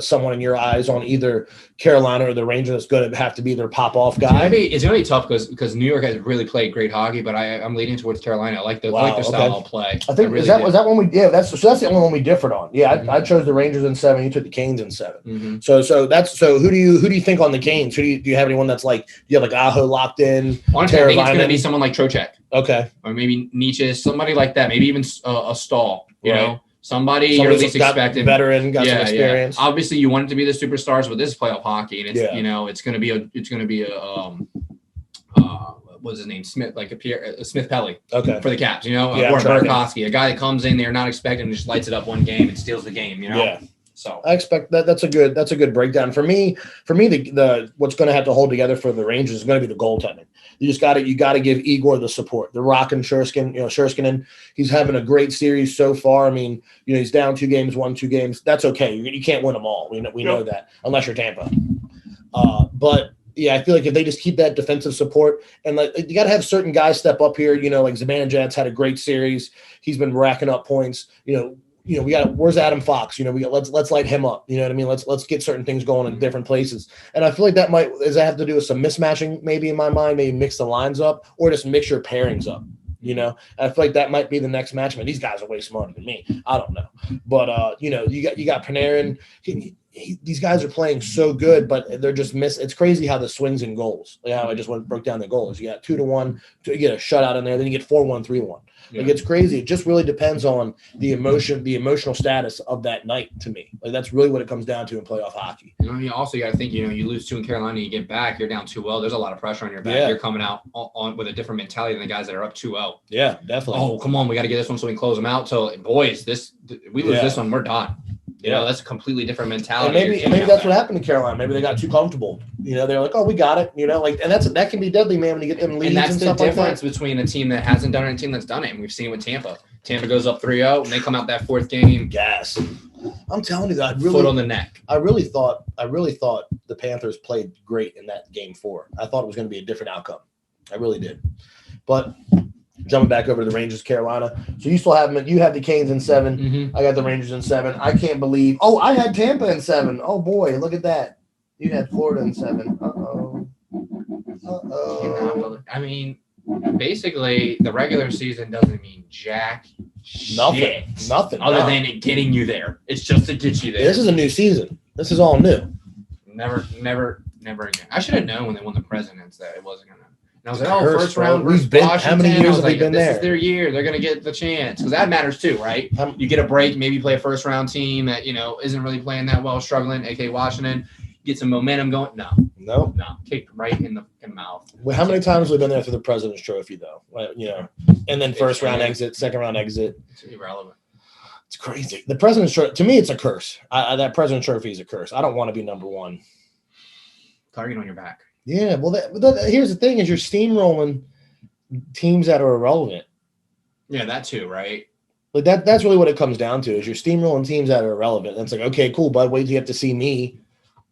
someone in your eyes on either Carolina or the Rangers that's going to have to be their pop off guy? It's going to be tough because New York has really played great hockey, but I'm leaning towards Carolina. I like their style of play. I think was that one we that's the only one we differed on. Yeah, I chose the Rangers in 7. You took the Canes in 7. Mm-hmm. So who do you think on the Canes? Do you have anyone that's like, do you have like Aho locked in? Honestly, I think it's going to be someone like Trocheck. Okay. Or maybe Nietzsche, somebody like that. Maybe even a Stahl, you know, somebody you're at least expecting. Veteran, got some experience. Yeah. Obviously, you want it to be the superstars, but this is playoff hockey, and it's going to be a what's his name? Smith, like a Smith Pelly. Okay. For the Caps, or Burakovsky, a guy that comes in there not expecting and just lights it up one game and steals the game, Yeah. So I expect that. That's a good breakdown for me. The what's going to have to hold together for the Rangers is going to be the goaltending. You got to give Igor the support. The Rockin' Sherskinen, he's having a great series so far. I mean, he's down 2 games, won 2 games. That's okay. You can't win them all. We know that unless you're Tampa. But yeah, I feel like if they just keep that defensive support and you got to have certain guys step up here. Like Zibanejad's had a great series. He's been racking up points. We got where's Adam Fox? Let's light him up. You know what I mean? Let's get certain things going in different places. And I feel like that have to do with some mismatching, maybe in my mind, maybe mix the lines up or just mix your pairings up. I feel like that might be the next match. I mean, these guys are way smarter than me. I don't know, but you got Panarin. These guys are playing so good, but they're just It's crazy how the swings and goals. Like how I just broke down the goals. You got 2-1, you get a shutout in there, then you get 4-1, 3-1. Yeah. Like it's crazy. It just really depends on the emotional status of that night. To me, like that's really what it comes down to in playoff hockey. You also got to think. You lose 2 in Carolina, you get back, you're down 2-0. There's a lot of pressure on your back. Yeah. You're coming out on with a different mentality than the guys that are up 2-0. Yeah, definitely. Oh, come on, we got to get this one so we can close them out. So, boys, we lose this one, we're done. That's a completely different mentality. And maybe that's what happened to Carolina. Maybe they got too comfortable. They're like, oh, we got it. And that can be deadly, man, when you get them leads. And that's the difference between a team that hasn't done it and a team that's done it. And we've seen it with Tampa. Tampa goes up 3-0, and they come out that 4th game. Gas. I'm telling you that. Foot on the neck. I really thought the Panthers played great in that game 4. I thought it was going to be a different outcome. I really did. But jumping back over to the Rangers, Carolina. So you still have them. You have the Canes in 7. Mm-hmm. I got the Rangers in 7. I can't believe. Oh, I had Tampa in 7. Oh boy, look at that. You had Florida in 7. Uh-oh. I mean, basically, the regular season doesn't mean jack Nothing. Other than it getting you there. It's just to get you there. This is a new season. This is all new. Never again. I should have known when they won the Presidents that it wasn't going to. And I was like, first round versus Washington. How many years have they been there? This is their year. They're going to get the chance. Because that matters too, right? You get a break, maybe play a first-round team that, isn't really playing that well, struggling, a.k.a. Washington. Get some momentum going. No. Kicked right in the mouth. Well, how many times have we been there for the President's Trophy, though? And then first-round exit, second-round exit. It's irrelevant. It's crazy. The President's Trophy, to me, it's a curse. That President's Trophy is a curse. I don't want to be number 1. Target on your back. Yeah, well, here's the thing: is you're steamrolling teams that are irrelevant. Yeah, that too, right? Like that's really what it comes down to: is you're steamrolling teams that are irrelevant. And it's like, okay, cool, bud. Wait till you have to see me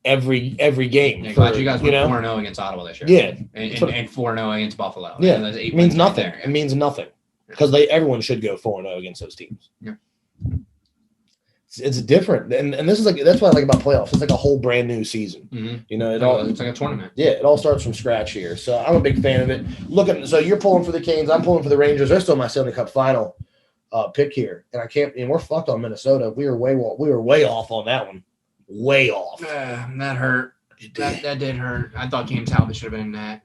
every game. Yeah, glad you guys went 4-0 against Ottawa this year. Yeah, and 4-0 against Buffalo. Yeah, it means nothing. It means nothing because everyone should go 4-0 against those teams. Yeah. It's different, and this is that's what I like about playoffs. It's like a whole brand new season. Mm-hmm. It's like a tournament. Yeah, it all starts from scratch here. So I'm a big fan of it. So you're pulling for the Canes, I'm pulling for the Rangers. They're still my Stanley Cup final pick here, and we're fucked on Minnesota. We were way off on that one, way off. That hurt. That did hurt. I thought Cam Talbot should have been in that.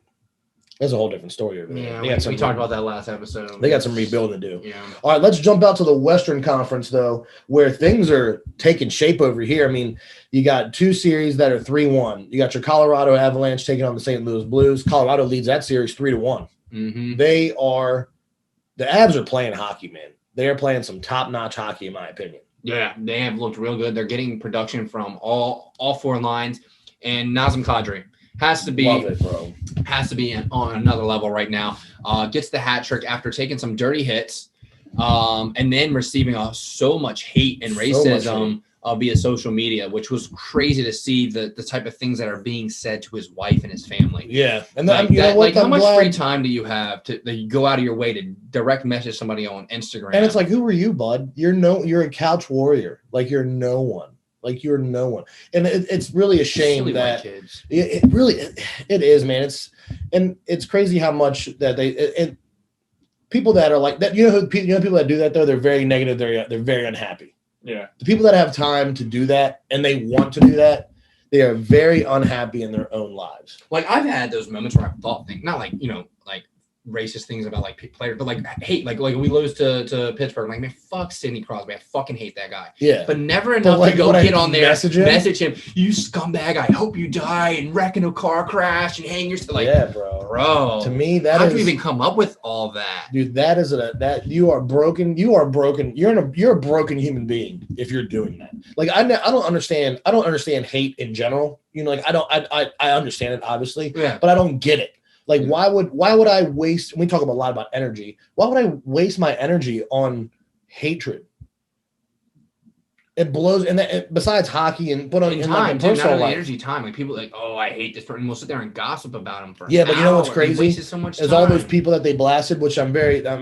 There's a whole different story over there. Yeah, we talked about that last episode. They got some rebuilding to do. Yeah. All right, let's jump out to the Western Conference, though, where things are taking shape over here. I mean, you got 2 series that are 3-1. You got your Colorado Avalanche taking on the St. Louis Blues. Colorado leads that series 3-1. Mm-hmm. The Avs are playing hockey, man. They are playing some top-notch hockey, in my opinion. Yeah, they have looked real good. They're getting production from all 4 lines. And Nazem Kadri has to be Love it, bro. Has to be on another level right now. Gets the hat trick after taking some dirty hits, and then receiving so much hate and racism via social media, which was crazy to see the type of things that are being said to his wife and his family. Yeah, and how much free time do you have to go out of your way to direct message somebody on Instagram? And it's like, who are you, bud? You're a couch warrior. Like you're no one. And it's really a shame Silly that kids. It is, man. It's crazy how much that and people that are like that. People that do that though, they're very negative. They're very unhappy. Yeah. The people that have time to do that and they want to do that, they are very unhappy in their own lives. Like I've had those moments where I've thought things, not like racist things about like players, but like hate, like we lose to Pittsburgh. Like, man, fuck Sidney Crosby. I fucking hate that guy. Yeah. But never enough to go get on there, message him. You scumbag. I hope you die and wreck in a car crash and hang yourself. Like, yeah, bro. To me, how'd you even come up with all that, dude? That is that you are broken. You are broken. You're a broken human being if you're doing that. Like, I don't understand. I don't understand hate in general. You know, like I understand it obviously, but I don't get it. Like, why would I waste? We talk a lot about energy. Why would I waste my energy on hatred? It blows, and besides hockey and put on in time, like personal life, energy time. Like, people like, oh, I hate this person. We'll sit there and gossip about him for but you know what's crazy? Wasted so much time. Is all those people that they blasted, which I'm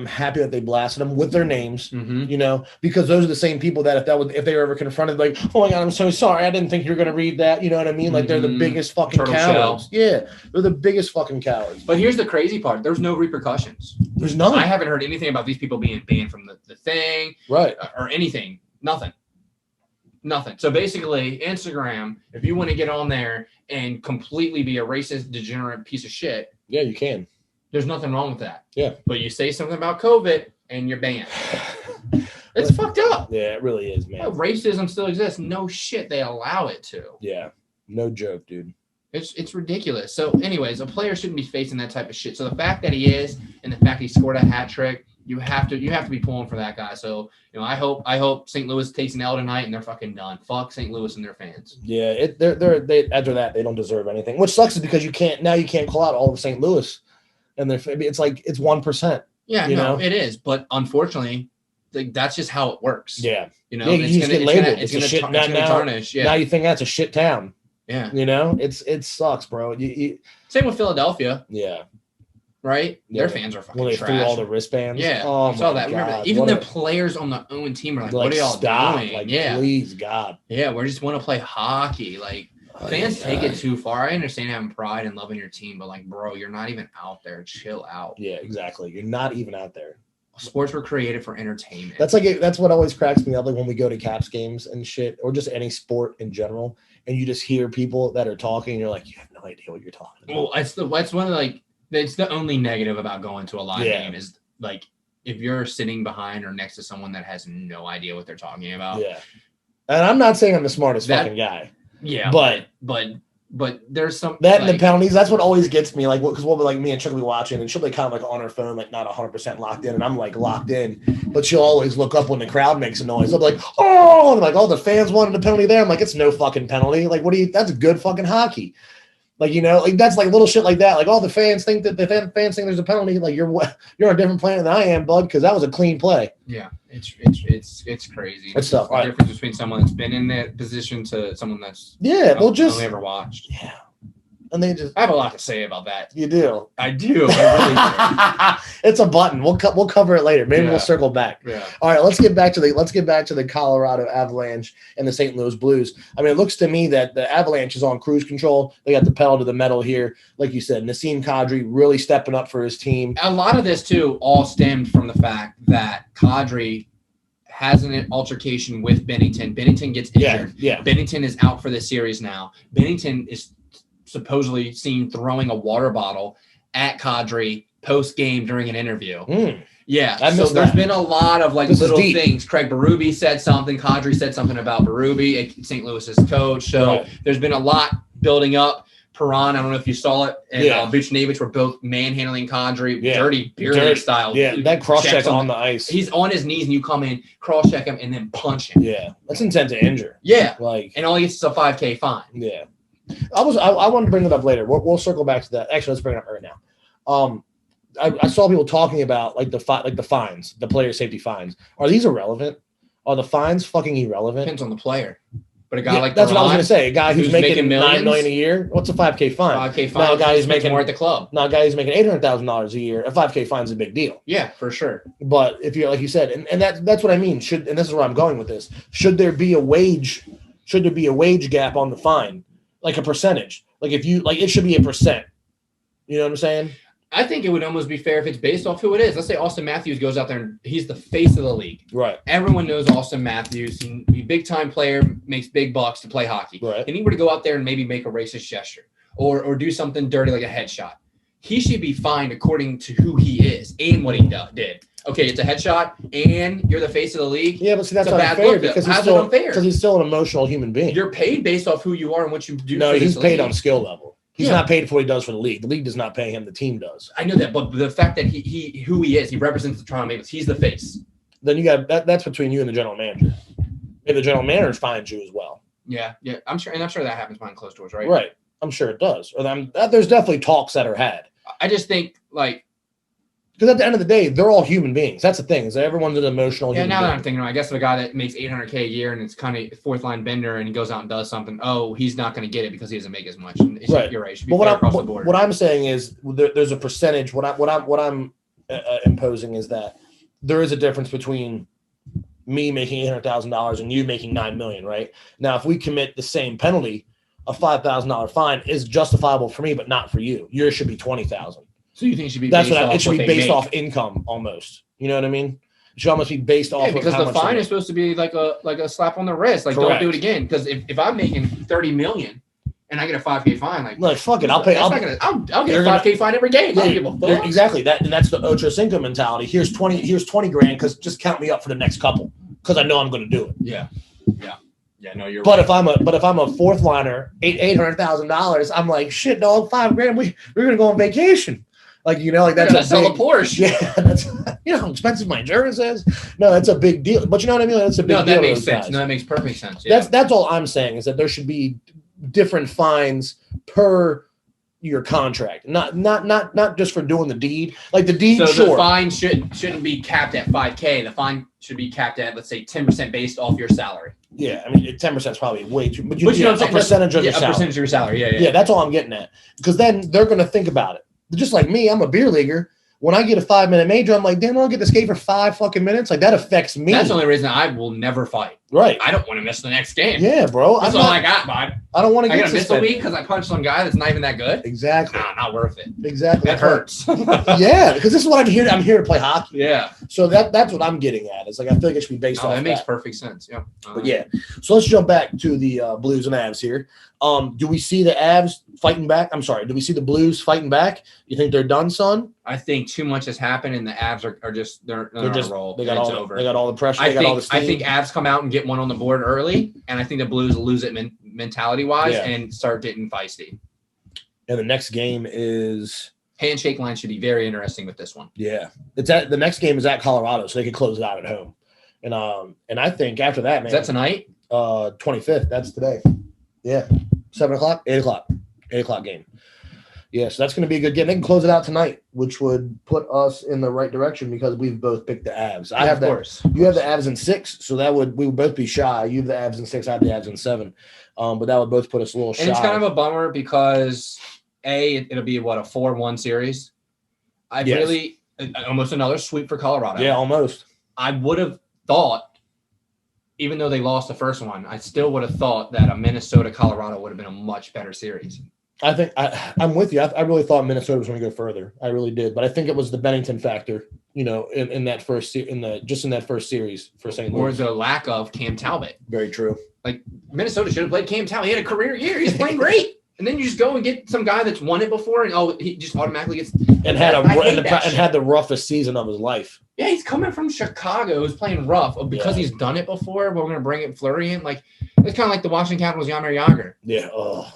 happy that they blasted them with their names. You know, because those are the same people that if they were ever confronted, like, oh my god, I'm so sorry, I didn't think you were gonna read that. You know what I mean? Like, they're the biggest fucking Turtle cowards. shell. Yeah, they're the biggest fucking cowards. But here's the crazy part: there's no repercussions. There's none. I haven't heard anything about these people being banned from the thing, right, or anything. Nothing. So basically, Instagram, if you want to get on there and completely be a racist, degenerate piece of shit, yeah, you can. There's nothing wrong with that. Yeah. But you say something about COVID and you're banned. It's fucked up. Yeah, it really is, man. Racism still exists. No shit, they allow it to. Yeah. No joke, dude. It's ridiculous. So, anyways, a player shouldn't be facing that type of shit. So the fact that he is, and the fact he scored a hat trick, you have to be pulling for that guy. So, you know, I hope St. Louis takes an L tonight and they're fucking done. Fuck St. Louis and their fans. Yeah, they after that they don't deserve anything. Which sucks is because you can't call out all of St. Louis, and it's like it's 1%. Yeah, no, it is. But unfortunately, like, that's just how it works. Yeah, you know, you just get labeled. It's gonna tarnish. Yeah. Now you think that's a shit town. Yeah, you know, it sucks, bro. Same with Philadelphia. Yeah. Right? Yeah. Their fans are fucking they trash. threw all the wristbands. Yeah. Oh, I saw that. God. Remember, even the players on the own team are like, what are y'all doing? Like, yeah. Please, God. Yeah, we just want to play hockey. Like, fans take it too far. I understand having pride and loving your team, but, like, bro, you're not even out there. Chill out. Yeah, exactly. You're not even out there. Sports were created for entertainment. That's what always cracks me up, like when we go to Caps games and shit, or just any sport in general, and you just hear people that are talking, and you're like, you have no idea what you're talking about. Well, that's one of, like, it's the only negative about going to a live game is, like, if you're sitting behind or next to someone that has no idea what they're talking about. Yeah. And I'm not saying I'm the smartest fucking guy. Yeah. But there's some that, like, and the penalties. That's what always gets me. Like, because we'll be like, me and Chuck will be watching, and she'll be kind of like on her phone, like not 100% locked in, and I'm like locked in. But she'll always look up when the crowd makes a noise. I'll be like, oh, and like, oh, the fans wanted a penalty there. I'm like, it's no fucking penalty. Like, that's good fucking hockey. Like, you know, like, that's like little shit like that. Like, all the fans think that fans think there's a penalty. Like, you're on a different planet than I am, bud, because that was a clean play. Yeah, it's crazy. It's tough. The difference between someone that's been in that position to someone that's only ever watched. Yeah. And they just. I have a lot to say about that. You do. I do. I really do. It's a button. We'll cover it later. Maybe we'll circle back. Yeah. All right. Let's get back to the Colorado Avalanche and the St. Louis Blues. I mean, it looks to me that the Avalanche is on cruise control. They got the pedal to the metal here, like you said. Nassim Kadri really stepping up for his team. A lot of this too all stemmed from the fact that Kadri has an altercation with Bennington. Bennington gets injured. Yeah. Bennington is out for the series now. Bennington is supposedly seen throwing a water bottle at Kadri post-game during an interview. Yeah, so there's been a lot of like little things. Craig Berube said something. Kadri said something about Berube, St. Louis's coach. So there's been a lot building up. Perron, I don't know if you saw it, and Buchnevich were both manhandling Kadri, dirty beer league style. Yeah, that cross-check on the ice. He's on his knees, and you come in, cross-check him, and then punch him. Yeah, that's intent to injure. Yeah, like, and all he gets is a $5,000 fine. Yeah. I wanted to bring it up later. We'll circle back to that. Actually, let's bring it up right now. I saw people talking about like the fines, the player safety fines. Are these irrelevant? Are the fines fucking irrelevant? Depends on the player. But a guy like that's what I was gonna say. A guy who's making millions, $9 million a year. What's a $5,000 fine? $5,000 fine. Now a guy who's making more at the club. Now a guy who's making $800,000 a year. A $5,000 fine is a big deal. Yeah, for sure. But if you're like you said, and that's what I mean. And this is where I'm going with this. Should there be a wage gap on the fine, like a percentage? Like if you like, it should be a %. You know what I'm saying? I think it would almost be fair if it's based off who it is. Let's say Austin Matthews goes out there and he's the face of the league. Right. Everyone knows Austin Matthews. He's a big-time player, makes big bucks to play hockey. Right. And he were to go out there and maybe make a racist gesture or do something dirty like a headshot. he should be fined according to who he is and what he did. Okay, it's a headshot, and you're the face of the league. Yeah, but see, that's It's a bad unfair look. because How's it unfair? Because he's still an emotional human being. You're paid based off who you are and what you do. No, for he's this paid league. on skill level. He's not paid for what he does for the league. The league does not pay him. The team does. I know that, but the fact that who he is, he represents the Toronto Maple Leafs. He's the face. Then you got that's between you and the general manager. Maybe the general manager finds you as well. Yeah. I'm sure that happens behind closed doors, right? Right. I'm sure it does. Or there's definitely talks that are had. I just think because at the end of the day, they're all human beings. That's the thing, is that everyone's an emotional human now that being. I'm thinking, I guess the guy that makes $800K a year and it's kind of fourth line bender and he goes out and does something, he's not going to get it because he doesn't make as much. Right. You're right. It should be But fair across the board. what I'm saying is there's a percentage. What I'm imposing is that there is a difference between me making $800,000 and you making $9 million. Right now, if we commit the same penalty, a $5,000 fine is justifiable for me, but not for you. Yours should be $20,000. So you think it should be? It should be based off income almost. You know what I mean? It should almost be based off. Because of how the much fine is supposed to be like a slap on the wrist. Like, Correct. don't do it again. Because if I'm making $30 million and I get a $5K fine, like fuck it, I'll pay. I'll get a $5K fine every game. I don't give a fuck. Exactly that, and that's the Ocho Cinco mentality. Here's 20 grand because just count me up for the next couple because I know I'm going to do it. Yeah. No, you're. But right. if I'm a fourth liner, $800,000, I'm like, shit, dog, $5 grand. We're gonna go on vacation. Like, that's sell a Porsche. Yeah, that's how expensive my insurance is. No, that's a big deal. But you know what I mean? That's a big deal. No, that makes sense. Guys. No, that makes perfect sense. Yeah. That's all I'm saying is that there should be different fines per your contract, not just for doing the deed. Like the deed, so sure. The fine shouldn't be capped at $5K. The fine should be capped at, let's say, 10% based off your salary. Yeah, I mean 10% is probably way too. But you know what I'm a percentage of your salary. A percentage of your salary. Yeah. Yeah, that's all I'm getting at. Because then they're going to think about it. Just like me, I'm a beer leaguer. When I get a 5-minute major, I'm like, damn, I'll get to skate for 5 fucking minutes. Like, that affects me. That's the only reason I will never fight. Right. I don't want to miss the next game. Yeah, bro. That's all I got, bud. I don't want to get to miss a week because I punched some guy that's not even that good. Exactly. Nah, not worth it. Exactly. That hurts. Yeah, because this is what I'm here. I'm here to play hockey. Yeah. So that's what I'm getting at. It's like I feel like it should be based off that. Makes perfect sense. Yeah. But yeah. So let's jump back to the Blues and Avs here. Do we see the Avs fighting back? I'm sorry. Do we see the Blues fighting back? You think they're done, son? I think too much has happened, and the Avs are just they're just roll. They got all the pressure. I got all the steam. I think Avs come out and get one on the board early, and I think the Blues lose it mentality wise and start getting feisty. And the next game is handshake line should be very interesting with this one. Yeah, the next game is at Colorado, so they can close it out at home. And I think after that, man, is that tonight? 25th. That's today. Yeah, 7 o'clock, 8 o'clock, 8 o'clock game. Yeah, so that's going to be a good game. They can close it out tonight, which would put us in the right direction because we've both picked the Avs. I have you have the Avs in 6, so we would both be shy. You have the Avs in 6, I have the Avs in 7. But that would both put us a little shy. And it's kind of a bummer because it'll be a 4-1 series. Really almost another sweep for Colorado. Yeah, almost. I would have thought, even though they lost the first one, I still would have thought that a Minnesota-Colorado would have been a much better series. I think I'm with you. I really thought Minnesota was going to go further. I really did, but I think it was the Bennington factor, in that first series for St. Louis, or the lack of Cam Talbot. Very true. Like Minnesota should have played Cam Talbot. He had a career year. He's playing great, and then you just go and get some guy that's won it before, and he just automatically gets had the roughest season of his life. Yeah, he's coming from Chicago. He's playing rough because he's done it before. But we're going to bring it Fleury in. Like it's kind of like the Washington Capitals, Jaromir Jagr. Yeah. Oh.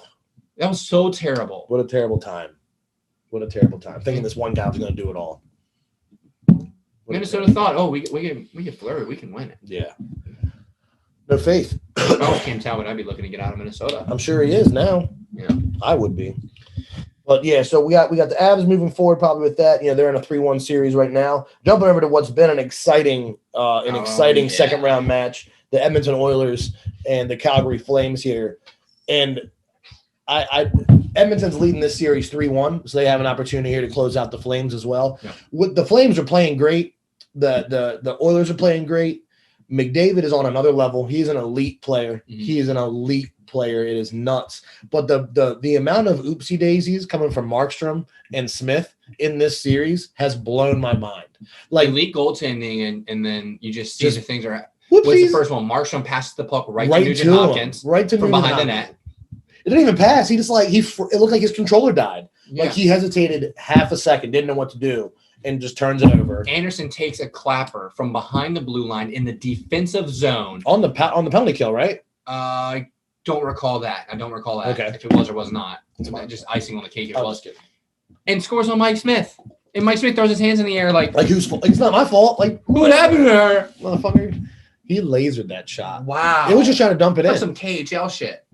That was so terrible. What a terrible time. Thinking this one guy was going to do it all. Minnesota thought, we get Fleury, we can win it. Yeah. No faith. If I was Cam Talbot, I'd be looking to get out of Minnesota. I'm sure he is now. Yeah. I would be. But yeah, so we got the Avs moving forward probably with that. They're in a 3-1 series right now. Jumping over to what's been an exciting second round match, the Edmonton Oilers and the Calgary Flames here. And Edmonton's leading this series 3-1, so they have an opportunity here to close out the Flames as well. Yeah. The Flames are playing great. The Oilers are playing great. McDavid is on another level. He's an elite player. Mm-hmm. He is an elite player. It is nuts. But the amount of oopsie daisies coming from Markstrom and Smith in this series has blown my mind. Like elite goaltending, and then you just see the things are. Whoopsies. What's the first one? Markstrom passes the puck right to Nugent Hopkins, right to from Nugent behind Hopkins. the net. It didn't even pass. He just it looked like his controller died. Yeah. Like he hesitated half a second, didn't know what to do, and just turns it over. Anderson takes a clapper from behind the blue line in the defensive zone On the penalty kill, right? I don't recall that. Okay. If it was or was not. It's just icing on the cake. It was. And scores on Mike Smith. And Mike Smith throws his hands in the air like whose fault? It's not my fault. Like what happened there? Motherfucker. He lasered that shot. Wow. It was just trying to dump it in. Some KHL shit.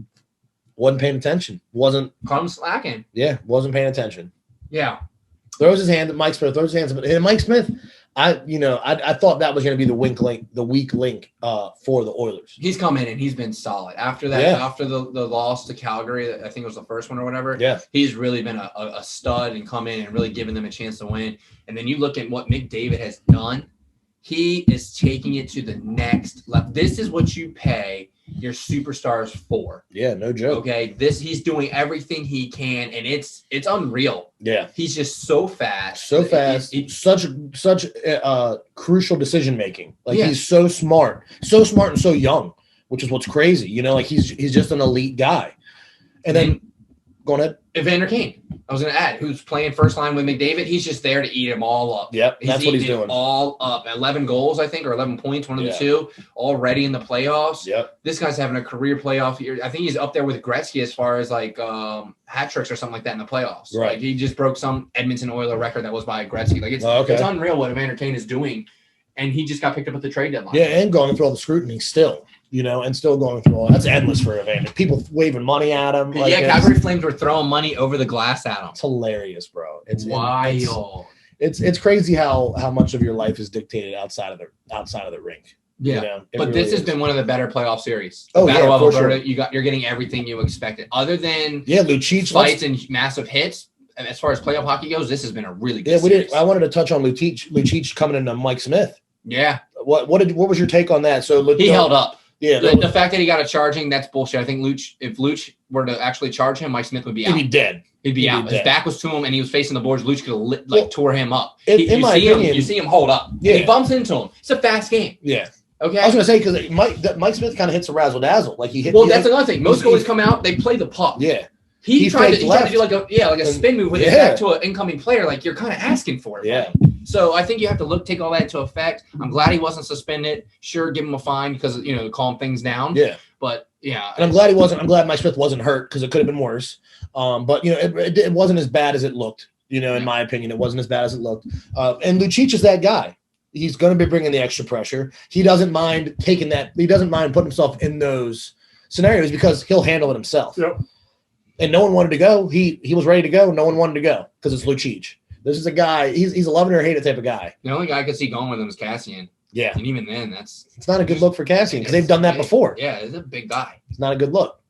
Wasn't paying attention. Wasn't slacking. Yeah, wasn't paying attention. Yeah. Throws his hand. Mike Smith throws his hands. And Mike Smith, I thought that was going to be the weak link for the Oilers. He's come in and he's been solid after that. Yeah. After the loss to Calgary, I think it was the first one or whatever. Yeah, he's really been a stud and come in and really given them a chance to win. And then you look at what McDavid has done. He is taking it to the next level. This is what you pay your superstars for. Yeah, no joke. Okay, he's doing everything he can, and it's unreal. Yeah, he's just so fast. Such crucial decision making. Like he's so smart and so young, which is what's crazy. You know, like he's just an elite guy. And then go ahead. Evander Kane, I was going to add, who's playing first line with McDavid. He's just there to eat them all up. Yep, that's what he's doing. All up. 11 goals, I think, or 11 points, one of the two, already in the playoffs. Yep. This guy's having a career playoff year. I think he's up there with Gretzky as far as like hat tricks or something like that in the playoffs. Right. Like he just broke some Edmonton Oiler record that was by Gretzky. Like it's unreal what Evander Kane is doing, and he just got picked up at the trade deadline. Yeah, and going through all the scrutiny still. You know, and still going through all that's endless for Evander. People waving money at him. Like Calgary Flames were throwing money over the glass at him. It's hilarious, bro. It's wild. It's crazy how much of your life is dictated outside of the rink. Yeah, you know? But this has been one of the better playoff series. The Battle of Alberta, sure. You're getting everything you expected, other than Lucic fights and massive hits. As far as playoff hockey goes, this has been a really good series. I wanted to touch on Lucic coming into Mike Smith. Yeah. What was your take on that? So he held up. Yeah, the fact that he got a charging, that's bullshit. I think if Luch were to actually charge him, Mike Smith would be out. He'd be dead. He'd be out. His back was to him, and he was facing the boards. Luch could have tore him up. You see him hold up. Yeah. He bumps into him. It's a fast game. Yeah. Okay. I was going to say because Mike Smith kind of hits a razzle dazzle. Like he hit. Well, that's another thing. Most goalies come out, they play the puck. Yeah. He tried to do like a spin move with his back to an incoming player. Like you're kind of asking for it. Yeah. So I think you have to take all that into effect. I'm glad he wasn't suspended. Sure, give him a fine because to calm things down. Yeah. But yeah, and I'm glad he wasn't. I'm glad Mike Smith wasn't hurt because it could have been worse. But it wasn't as bad as it looked. In my opinion, it wasn't as bad as it looked. And Lucic is that guy. He's going to be bringing the extra pressure. He doesn't mind taking that. He doesn't mind putting himself in those scenarios because he'll handle it himself. Yep. And no one wanted to go. He was ready to go. No one wanted to go because it's Lucic. This is a guy. He's a love it or hate it type of guy. The only guy I could see going with him is Cassian. Yeah, and even then, it's not a good look for Cassian because they've done that before. Yeah, he's a big guy. It's not a good look.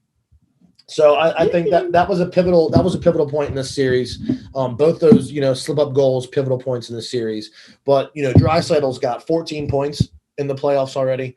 So I think that was a pivotal point in this series. Both those slip up goals, pivotal points in this series. But Draisaitl's got 14 points in the playoffs already.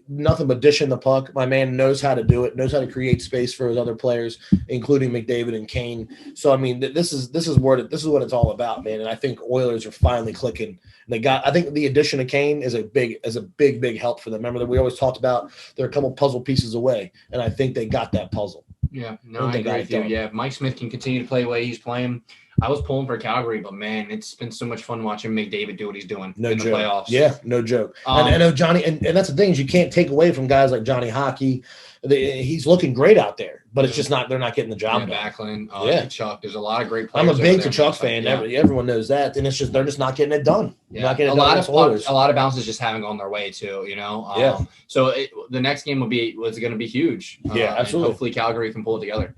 Nothing but dishing the puck. My man knows how to do it. Knows how to create space for his other players, including McDavid and Kane. So I mean, this is what it's all about, man. And I think Oilers are finally clicking. And I think the addition of Kane is a big help for them. Remember that we always talked about they're a couple puzzle pieces away, and I think they got that puzzle. Yeah, no, I agree with you. Yeah, if Mike Smith can continue to play the way he's playing. I was pulling for Calgary, but man, it's been so much fun watching McDavid do what he's doing in the playoffs. Yeah, no joke. And I know Johnny, and that's the thing is you can't take away from guys like Johnny Hockey. He's looking great out there, but it's just they're not getting the job done. Backlund, Chuck. There's a lot of great players. I'm a big Chuck fan. Yeah. Everyone knows that, and they're just not getting it done. Yeah. A lot of bounces just haven't gone their way too. So the next game was going to be huge. Yeah, absolutely. Hopefully Calgary can pull it together.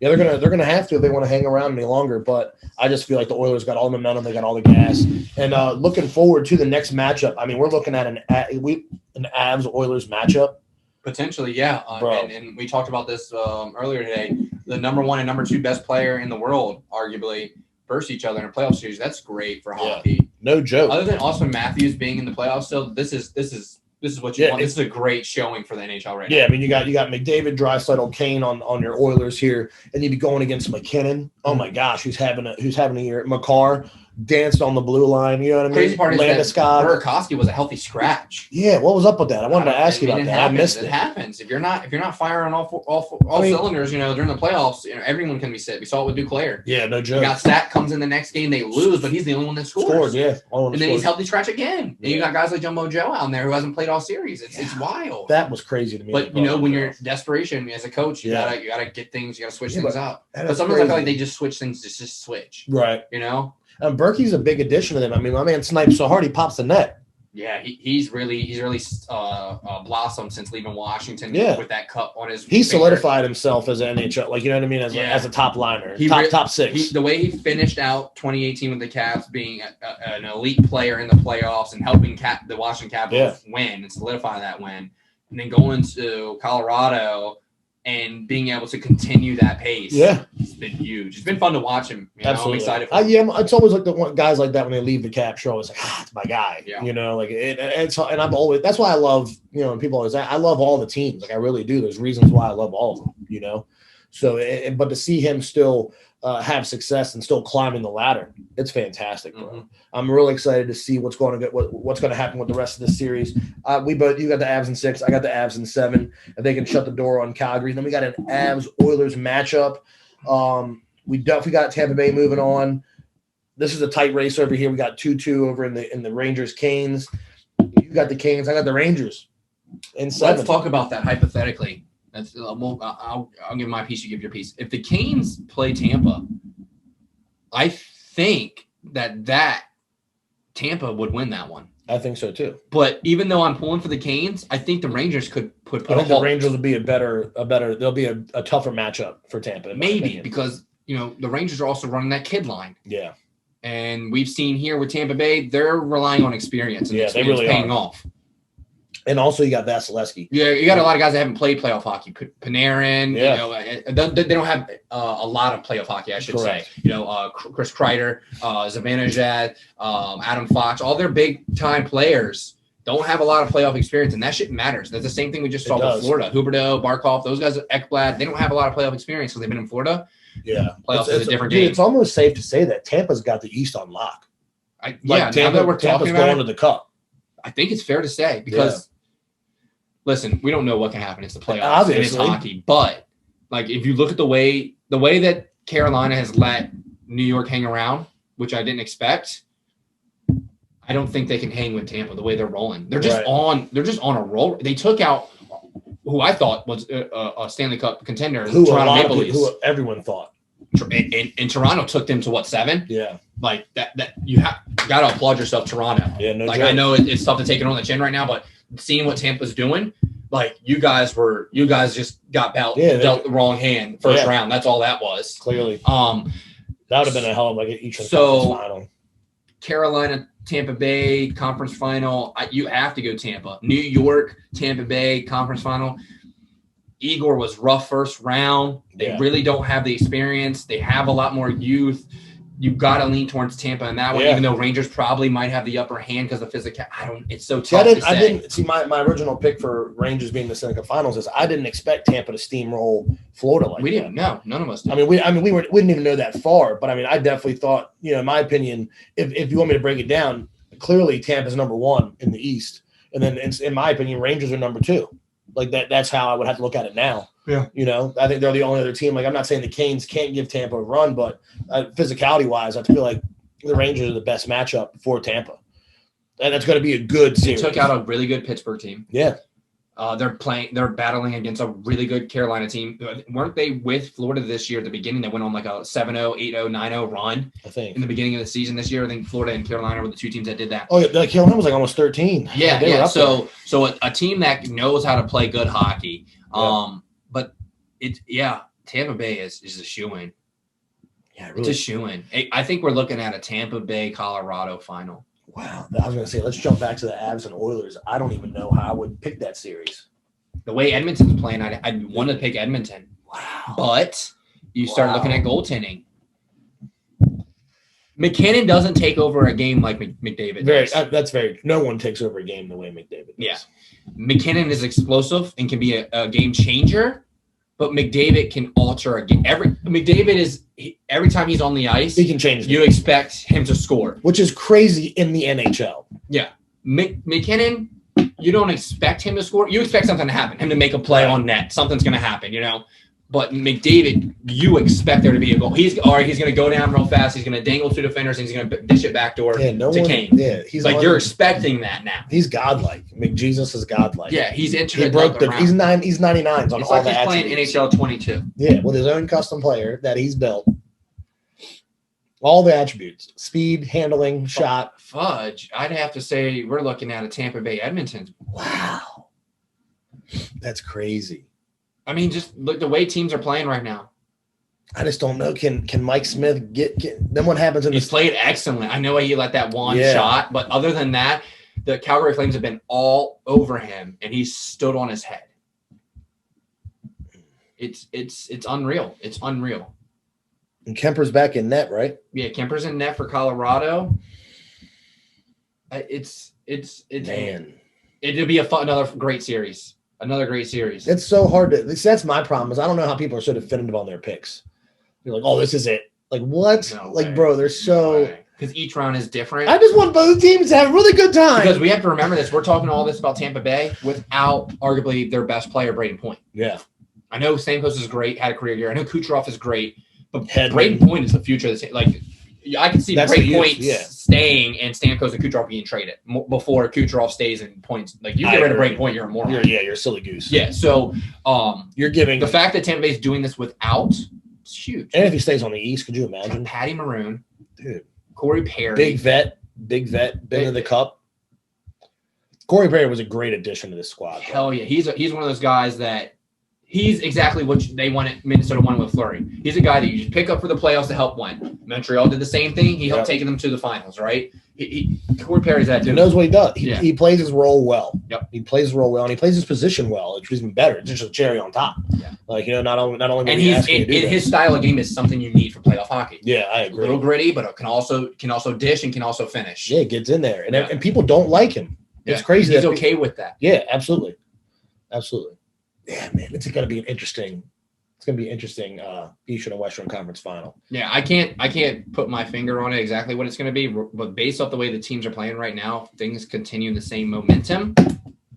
Yeah, they're gonna have to if they want to hang around any longer. But I just feel like the Oilers got all the momentum, they got all the gas, and looking forward to the next matchup. I mean, we're looking at an Avs Oilers matchup. Potentially, yeah. And we talked about this earlier today. The number 1 and number 2 best player in the world, arguably, versus each other in a playoff series. That's great for hockey. Yeah, no joke. Other than Austin Matthews being in the playoffs, still, this is what you want. This is a great showing for the NHL right now. Yeah, I mean, you got McDavid, Draisaitl, Kane on your Oilers here, and you'd be going against McKinnon. Oh my gosh, who's having a year? Makar, danced on the blue line. You know what I mean? Crazy part is that Landeskog. Burakovsky was a healthy scratch. Yeah, what was up with that? I wanted to ask you about that. I missed it. It happens. If you're not firing on all cylinders, during the playoffs, everyone can be sick. We saw it with Duclair. Yeah, no joke. You got Stat comes in the next game, they lose, but he's the only one that scores. Yeah. And then he's healthy scratch again. And you got guys like Jumbo Joe out there who hasn't played all series. It's wild. That was crazy to me. But when you're desperation as a coach, you gotta get things, you gotta switch things up. But sometimes crazy. I feel like they just switch things, just switch. Right. Berkey's a big addition to them. I mean, my man snipes so hard he pops the net. Yeah, he's really blossomed since leaving Washington. With that cup on his. He solidified himself as an NHL, you know what I mean, as a top liner, top six. The way he finished out 2018 with the Caps, being an elite player in the playoffs and helping the Washington Capitals win and solidify that win, and then going to Colorado and being able to continue that pace. Yeah, it's been huge. It's been fun to watch him. Absolutely. I'm excited for him. It's always like the guys like that when they leave the Caps, you're always like, it's my guy. Yeah. And I'm always, that's why I love, when people always say, I love all the teams. I really do. There's reasons why I love all of them, So, but to see him still have success and still climbing the ladder, it's fantastic, bro. Mm-hmm. I'm really excited to see what's going to happen with the rest of the series. You got the Avs in 6, I got the Avs in 7, and they can shut the door on Calgary. Then we got an Avs Oilers matchup. We definitely got Tampa Bay moving on. This is a tight race over here. We got 2-2 over in the Rangers Canes. You got the Canes, I got the Rangers in 7. Let's talk about that hypothetically. I'll give my piece. You give your piece. If the Canes play Tampa, I think that Tampa would win that one. I think so too. But even though I'm pulling for the Canes, I think the Rangers could put. I think the Rangers would be a better. They'll be a tougher matchup for Tampa. Maybe because the Rangers are also running that kid line. Yeah. And we've seen here with Tampa Bay, they're relying on experience. And they really paying off. And also, you got Vasilevsky. Yeah, you got a lot of guys that haven't played playoff hockey. Panarin, they don't have a lot of playoff hockey, I should say. Chris Kreider, Zibanejad, Adam Fox, all their big-time players don't have a lot of playoff experience, and that shit matters. That's the same thing we just saw with Florida. Huberdeau, Barkov, those guys, Ekblad, they don't have a lot of playoff experience because they've been in Florida. Yeah. Playoffs is a different game. It's almost safe to say that Tampa's got the East on lock. Now that we're talking about going to the Cup. I think it's fair to say because, listen, we don't know what can happen. It's the playoffs. Obviously. And it's hockey. But, if you look at the way that Carolina has let New York hang around, which I didn't expect, I don't think they can hang with Tampa the way they're rolling. They're just on a roll. They took out who I thought was a Stanley Cup contender, Toronto Maple Leafs. Who everyone thought. And Toronto took them to 7? Yeah. That you got to applaud yourself, Toronto. Yeah, no joke. I know it's tough to take it on the chin right now, but seeing what Tampa's doing, you guys just got dealt the wrong hand first round. That's all that was. Clearly. That would have been a hell of each final. Carolina, Tampa Bay conference final. You have to go Tampa. New York, Tampa Bay conference final. Igor was rough first round. They really don't have the experience. They have a lot more youth. You've got to lean towards Tampa in that one, even though Rangers probably might have the upper hand because of physical. It's so tough to say. I didn't see my original pick for Rangers being the Stanley Cup Finals is I didn't expect Tampa to steamroll Florida like we didn't. No, none of us did. We didn't even know that far, but I definitely thought, in my opinion, if you want me to break it down, clearly Tampa's number 1 in the East, and then in my opinion, Rangers are number 2. That's how I would have to look at it now. Yeah. I think they're the only other team. I'm not saying the Canes can't give Tampa a run, but physicality-wise, I feel like the Rangers are the best matchup for Tampa. And that's going to be a good series. They took out a really good Pittsburgh team. Yeah. They're battling against a really good Carolina team. Weren't they with Florida this year at the beginning? They went on a 7-0, 8-0, 9-0 run. I think. In the beginning of the season this year. I think Florida and Carolina were the 2 teams that did that. Oh, yeah. Carolina was almost 13. Yeah. So a team that knows how to play good hockey. But Tampa Bay is a shoo-in. Yeah, really. It's a shoo-in. I think we're looking at a Tampa Bay Colorado final. Wow. I was going to say, let's jump back to the Avs and Oilers. I don't even know how I would pick that series. The way Edmonton's playing, I'd want to pick Edmonton. Wow. But you start looking at goaltending. McKinnon doesn't take over a game like McDavid does. No one takes over a game the way McDavid does. Yeah. McKinnon is explosive and can be a game changer, but McDavid can alter a game. McDavid every time he's on the ice, He can change you expect him to score. which is crazy in the NHL. Yeah. McKinnon, you don't expect him to score. You expect something to happen, him to make a play on net. Something's going to happen, you know. But McDavid, you expect there to be a goal. He's going to go down real fast. He's going to dangle two defenders, and he's going to dish it backdoor to Kane. Yeah, he's like you're expecting that now. He's godlike. McJesus is godlike. Yeah, he's He broke the. He's 99s on it's all like the he's attributes. playing NHL 22. Yeah, with his own custom player that he's built. All the attributes: speed, handling, shot. Fudge. I'd have to say we're looking at a Tampa Bay Edmonton. Wow, that's crazy. I mean, just look the way teams are playing right now. I just don't know. Can Mike Smith get then what happens in He's played excellent. I know he let that one shot, but other than that, the Calgary Flames have been all over him, and he's stood on his head. It's unreal. It's unreal. And Kemper's back in net, right? Yeah, Kemper's in net for Colorado. It's Man. It'll be another great series. Another great series. It's so hard to. That's my problem. Is I don't know how people are so definitive on their picks. You're like, oh, this is it. Like what? No like, way. bro, they're so. Because each round is different. I just want both teams to have a really good time. Because we have to remember this. We're talking all this about Tampa Bay without arguably their best player, Braden Point. Yeah. I know Stamkos is great, had a career year. I know Kucherov is great, but Hedman. Braden Point is the future of the team. Like, I can see That's Braden the youth, Point yeah. staying and Stamkos and Kucherov being traded before Kucherov stays in points. Like, you get rid of Braden Point, you're a moron. You're a silly goose. Yeah, so You're giving the fact that Tampa Bay is doing this without is huge. And if he stays on the East, could you imagine? Patty Maroon, Dude. Corey Perry. Big vet, been in the cup. Corey Perry was a great addition to this squad. Hell yeah. He's one of those guys that he's exactly what they wanted. Minnesota wanted with Fleury. He's a guy that you just pick up for the playoffs to help win. Montreal did the same thing. He helped taking them to the finals, right? Corey Perry's that He dude. knows what he does. He plays his role well. Yep. He plays his role well, and he plays his position well, which is even better. It's just a cherry on top. Yeah. Like, you know, not only. And his style of game is something you need for playoff hockey. Yeah, I A agree. little gritty, but it can also dish and can also finish. Yeah, it gets in there, and people don't like him. It's crazy. He's okay with that. Yeah, absolutely. Yeah, man, it's going to be an interesting. It's going to be an interesting Eastern and Western Conference final. Yeah, I can't put my finger on it exactly what it's going to be, but based off the way the teams are playing right now, if things continue the same momentum.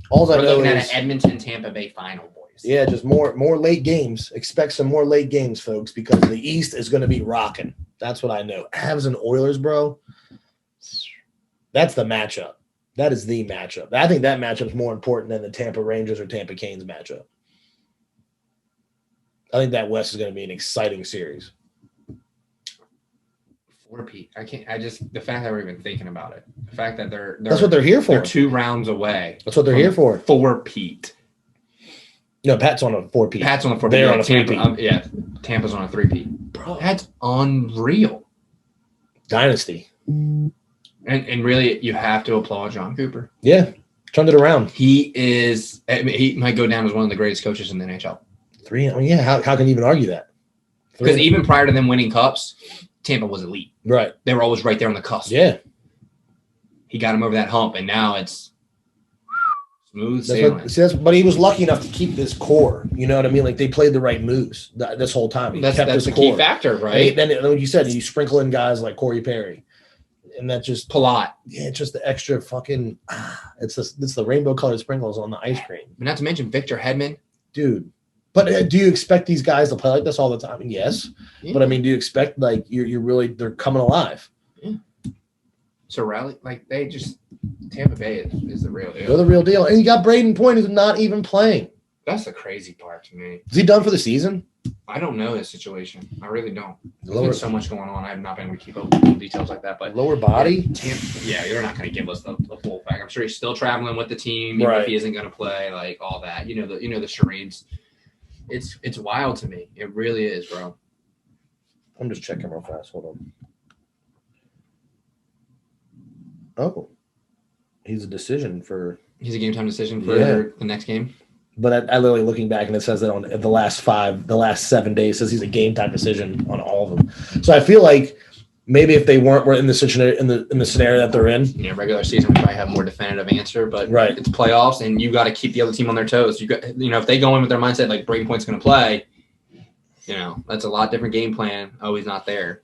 All I We're know looking is at an Edmonton Tampa Bay final, boys. yeah, just more late games. Expect some more late games, folks, because the East is going to be rocking. That's what I know. Avs and Oilers, bro. That's the matchup. That is the matchup. I think that matchup is more important than the Tampa Rangers or Tampa Canes matchup. I think that West is going to be an exciting series. 4-peat. The fact that we're even thinking about it. The fact that they're That's what they're here for. They're 2 rounds away. That's what they're here for. 4-peat. No, Pat's on a 4-peat. Pat's on a 4-peat. They're on a 3-peat. Tampa's on a 3-peat. Bro. That's unreal. Dynasty. And really, you have to applaud John Cooper. Yeah. Turned it around. He might go down as one of the greatest coaches in the NHL. 3. I mean, yeah. How can you even argue that? Because even prior to them winning cups, Tampa was elite. Right. They were always right there on the cusp. Yeah. He got him over that hump, and now it's smooth sailing. But he was lucky enough to keep this core. You know what I mean? Like, they played the right moves this whole time. That's a key factor, right? Then, like you said, you sprinkle in guys like Corey Perry. And that's just Palat. Yeah, it's just the extra fucking. It's the rainbow colored sprinkles on the ice cream. But not to mention Victor Hedman, dude. But do you expect these guys to play like this all the time? Yes. Yeah. But I mean, do you expect like you're really they're coming alive? Yeah. So rally like they just Tampa Bay is the real deal. They're the real deal, and you got Braden Point who's not even playing. That's the crazy part to me. Is he done for the season? I don't know his situation. I really don't. There's been so much going on. I have not been able to keep up with details like that. But lower body? Yeah, you're not going to give us the full fact. I'm sure he's still traveling with the team, even if he isn't going to play, like all that. You know the charades. It's wild to me. It really is, bro. I'm just checking real fast. Hold on. Oh, he's a game time decision for the next game. But I literally looking back and it says that on the last 7 days, it says he's a game time decision on all of them. So I feel like maybe if they were in the scenario that they're in, regular season we might have a more definitive answer, but it's playoffs and you got to keep the other team on their toes. If they go in with their mindset like Braden Point's going to play, That's a lot different game plan. Always not there.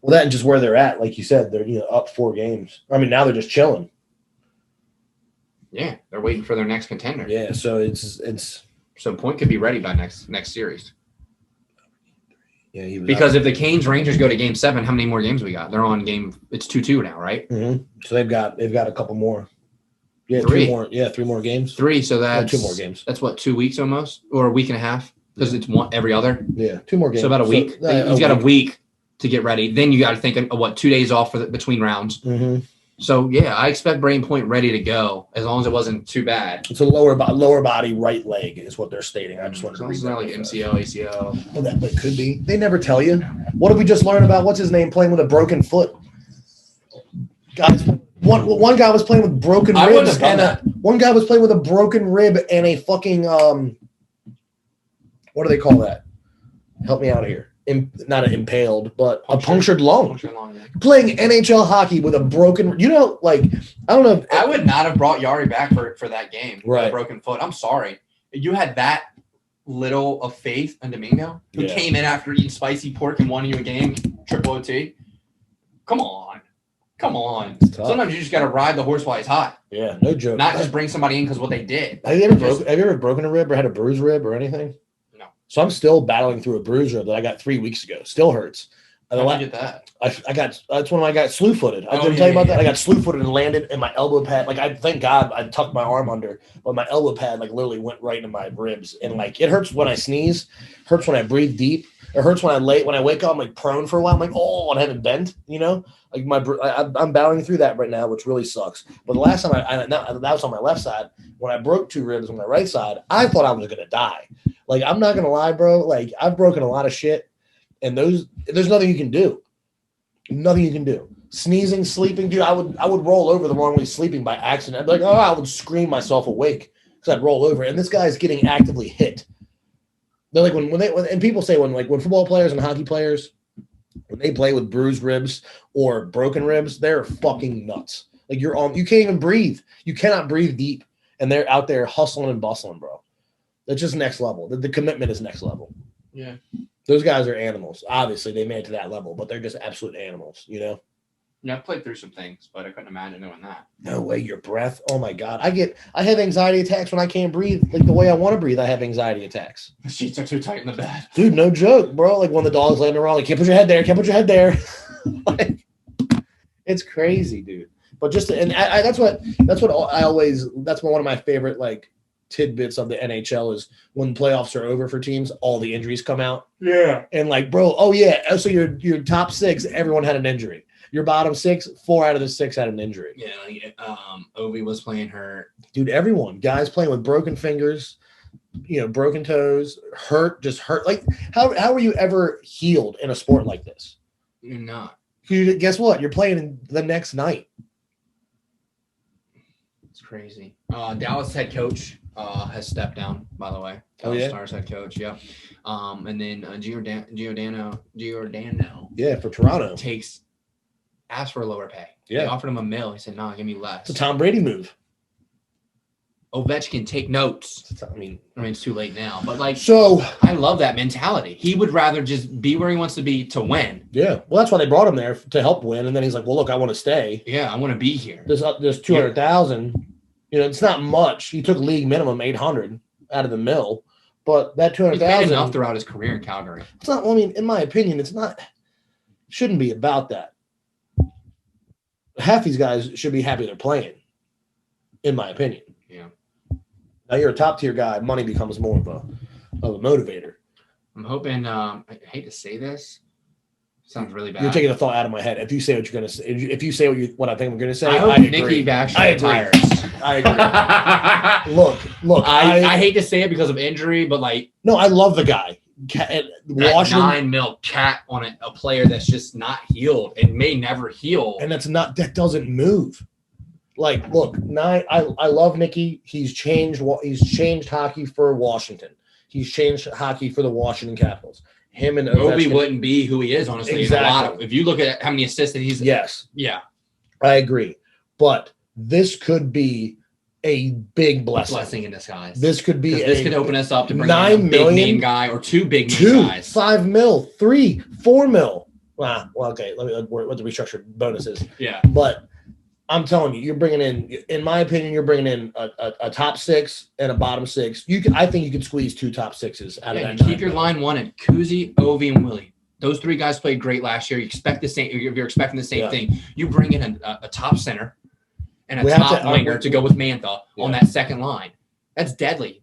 Well, that and just where they're at, like you said, they're up 4 games. I mean, now they're just chilling. Yeah, they're waiting for their next contender. Yeah, so it's so Point could be ready by next series. Yeah, because if the Canes Rangers go to Game 7, how many more games we got? They're on game. It's 2-2 now, right? Mm-hmm. So they've got a couple more. Yeah, 3 more. Yeah, 3 more games. 3. So that's 2 more games. That's what, 2 weeks almost, or a week and a half, because it's one every other. Yeah, 2 more games. So about a week. He's got a week to get ready. Then you got to think of 2 days off for between rounds. Mm-hmm. So yeah, I expect Brain Point ready to go as long as it wasn't too bad. It's a lower body right leg is what they're stating. I just wanted to read that. Like MCL, ACL. Well, that could be. They never tell you. What did we just learn about? What's his name playing with a broken foot? Guys, one guy was playing with broken ribs, and one guy was playing with a broken rib and a fucking what do they call that? Help me out here. Not an impaled, but a punctured lung. Yeah. Playing NHL hockey with a broken, I don't know. I would not have brought Yari back for that game. Right. With a broken foot. I'm sorry. You had that little of faith in Domingo, who came in after eating spicy pork and won you a game, triple OT. Come on. Sometimes you just got to ride the horse while he's hot. Yeah, no joke. Not just bring somebody in because what they did. Have you ever broken a rib or had a bruised rib or anything? So I'm still battling through a bruise rib that I got 3 weeks ago. Still hurts. How did you get that? That's when I got slew-footed. I didn't tell you about that. I got slew-footed and landed in my elbow pad. Thank God I tucked my arm under, but my elbow pad literally went right into my ribs. And it hurts when I sneeze, hurts when I breathe deep. It hurts when I wake up, I'm prone for a while. I'm and I haven't bent, I'm battling through that right now, which really sucks. But the last time that was on my left side. When I broke 2 ribs on my right side, I thought I was going to die. I'm not going to lie, bro. I've broken a lot of shit, and there's nothing you can do. Nothing you can do. Sneezing, sleeping, dude, I would roll over the wrong way sleeping by accident. I'd be like, oh, I would scream myself awake because I'd roll over, and this guy's getting actively hit. They're when people say when football players and hockey players, when they play with bruised ribs or broken ribs, they're fucking nuts. You can't even breathe. You cannot breathe deep, and they're out there hustling and bustling, bro. That's just next level. The commitment is next level. Yeah. Those guys are animals. Obviously, they made it to that level, but they're just absolute animals, Yeah, I've played through some things, but I couldn't imagine doing that. No way, your breath. Oh my God. I have anxiety attacks when I can't breathe. The way I want to breathe, I have anxiety attacks. The sheets are too tight in the bed. Dude, no joke, bro. When the dog's laying around, can't put your head there, can't put your head there. It's crazy, dude. But that's one of my favorite tidbits of the NHL is when playoffs are over for teams, all the injuries come out. Yeah. And bro, oh yeah. So your top 6, everyone had an injury. Your bottom 6, 4 out of the 6 had an injury. Yeah. Ovi was playing hurt. Dude, everyone. Guys playing with broken fingers, broken toes, just hurt. How were you ever healed in a sport like this? You're not. Guess what? You're playing the next night. It's crazy. Dallas head coach has stepped down, by the way. Dallas Stars head coach, yeah. And then Giordano. Yeah, for Toronto. Asked for a lower pay. Yeah. They offered him $1 million. He said, no, give me less. It's a Tom Brady move. Ovechkin, take notes. I mean, it's too late now. But so I love that mentality. He would rather just be where he wants to be to win. Yeah. Well, that's why they brought him there to help win. And then he's like, well, look, I want to stay. Yeah, I want to be here. There's $200,000. It's not much. He took league minimum $800 out of the mill, but that $200,000 he's made enough throughout his career in Calgary. It's not. In my opinion, shouldn't be about that. Half these guys should be happy they're playing, in my opinion. Yeah. Now you're a top tier guy. Money becomes more of a motivator. I'm hoping. I hate to say this. Sounds really bad. You're taking a thought out of my head. If you say what you're going to say, if you say what I think I'm going to say, I hope Nikki actually retires. I agree. Look. I hate to say it because of injury, but no, I love the guy. Washington, $9 million cat on a player that's just not healed and may never heal, and that doesn't move. Look, I love Nicky. He's changed hockey for Washington. He's changed hockey for the Washington Capitals. Him and Ovi wouldn't be who he is, honestly. Exactly. If you look at how many assists that he's yes, yeah, I agree. But this could be a big blessing. Blessing in disguise. This could be this could open us up to bring in $9 a big million, name guy or two big name guys. 5 mil, 3, 4 mil. Wow. Well, okay. Let me what the restructured bonus is. Yeah. But I'm telling you, you're bringing in my opinion, you're bringing in a top 6 and a bottom 6. I think you could squeeze 2 top 6s out of that. Keep your line 1 at Kuzi, Ovi, and Willie. Those 3 guys played great last year. You expect the same. You're expecting the same thing. You bring in a top center and a top winger to go with Mantha on that second line. That's deadly.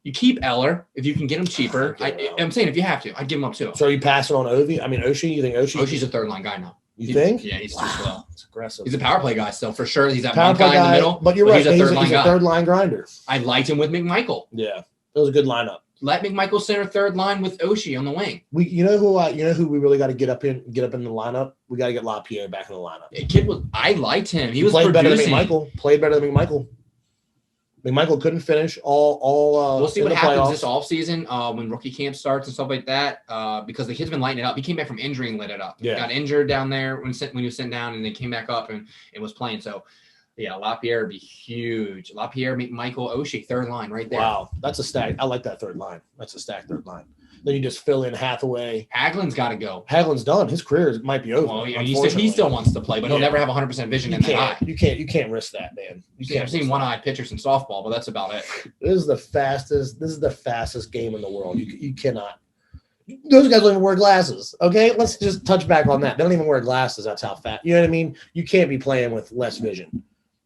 You keep Eller if you can get him cheaper. I'm saying if you have to, I'd give him up too. So are you passing on Ovi? I mean, Oshie. You think Oshie? Oshie's a third line guy now. You think? Yeah, he's too slow. It's aggressive. He's a power play guy still for sure. He's that power one guy in the middle. But you're right. He's a third line grinder. I liked him with McMichael. Yeah, that was a good lineup. Let McMichael center third line with Oshie on the wing. You know who we really got to get up in the lineup. We got to get LaPierre back in the lineup. I liked him. He was played producing. better than McMichael. Played better than McMichael. McMichael couldn't finish all. We'll see what happens this offseason when rookie camp starts and stuff like that. Because the kid's been lighting it up. He came back from injury and lit it up. Yeah. Got injured down there when he was sent down, and then came back up and was playing. So, yeah, LaPierre would be huge. LaPierre, McMichael, Oshie, third line right there. Wow, that's a stack. I like that third line. That's a stacked third line. Then you just fill in Hathaway. Hagelin's got to go. Hagelin's done. His career might be over. Well, he still wants to play, but he'll never have 100% vision in that eye. You can't risk that, man. I've seen one-eyed pitchers in softball, but that's about it. This is the fastest game in the world. You cannot. Those guys don't even wear glasses. Okay, let's just touch back on that. They don't even wear glasses. That's how fast. You know what I mean? You can't be playing with less vision.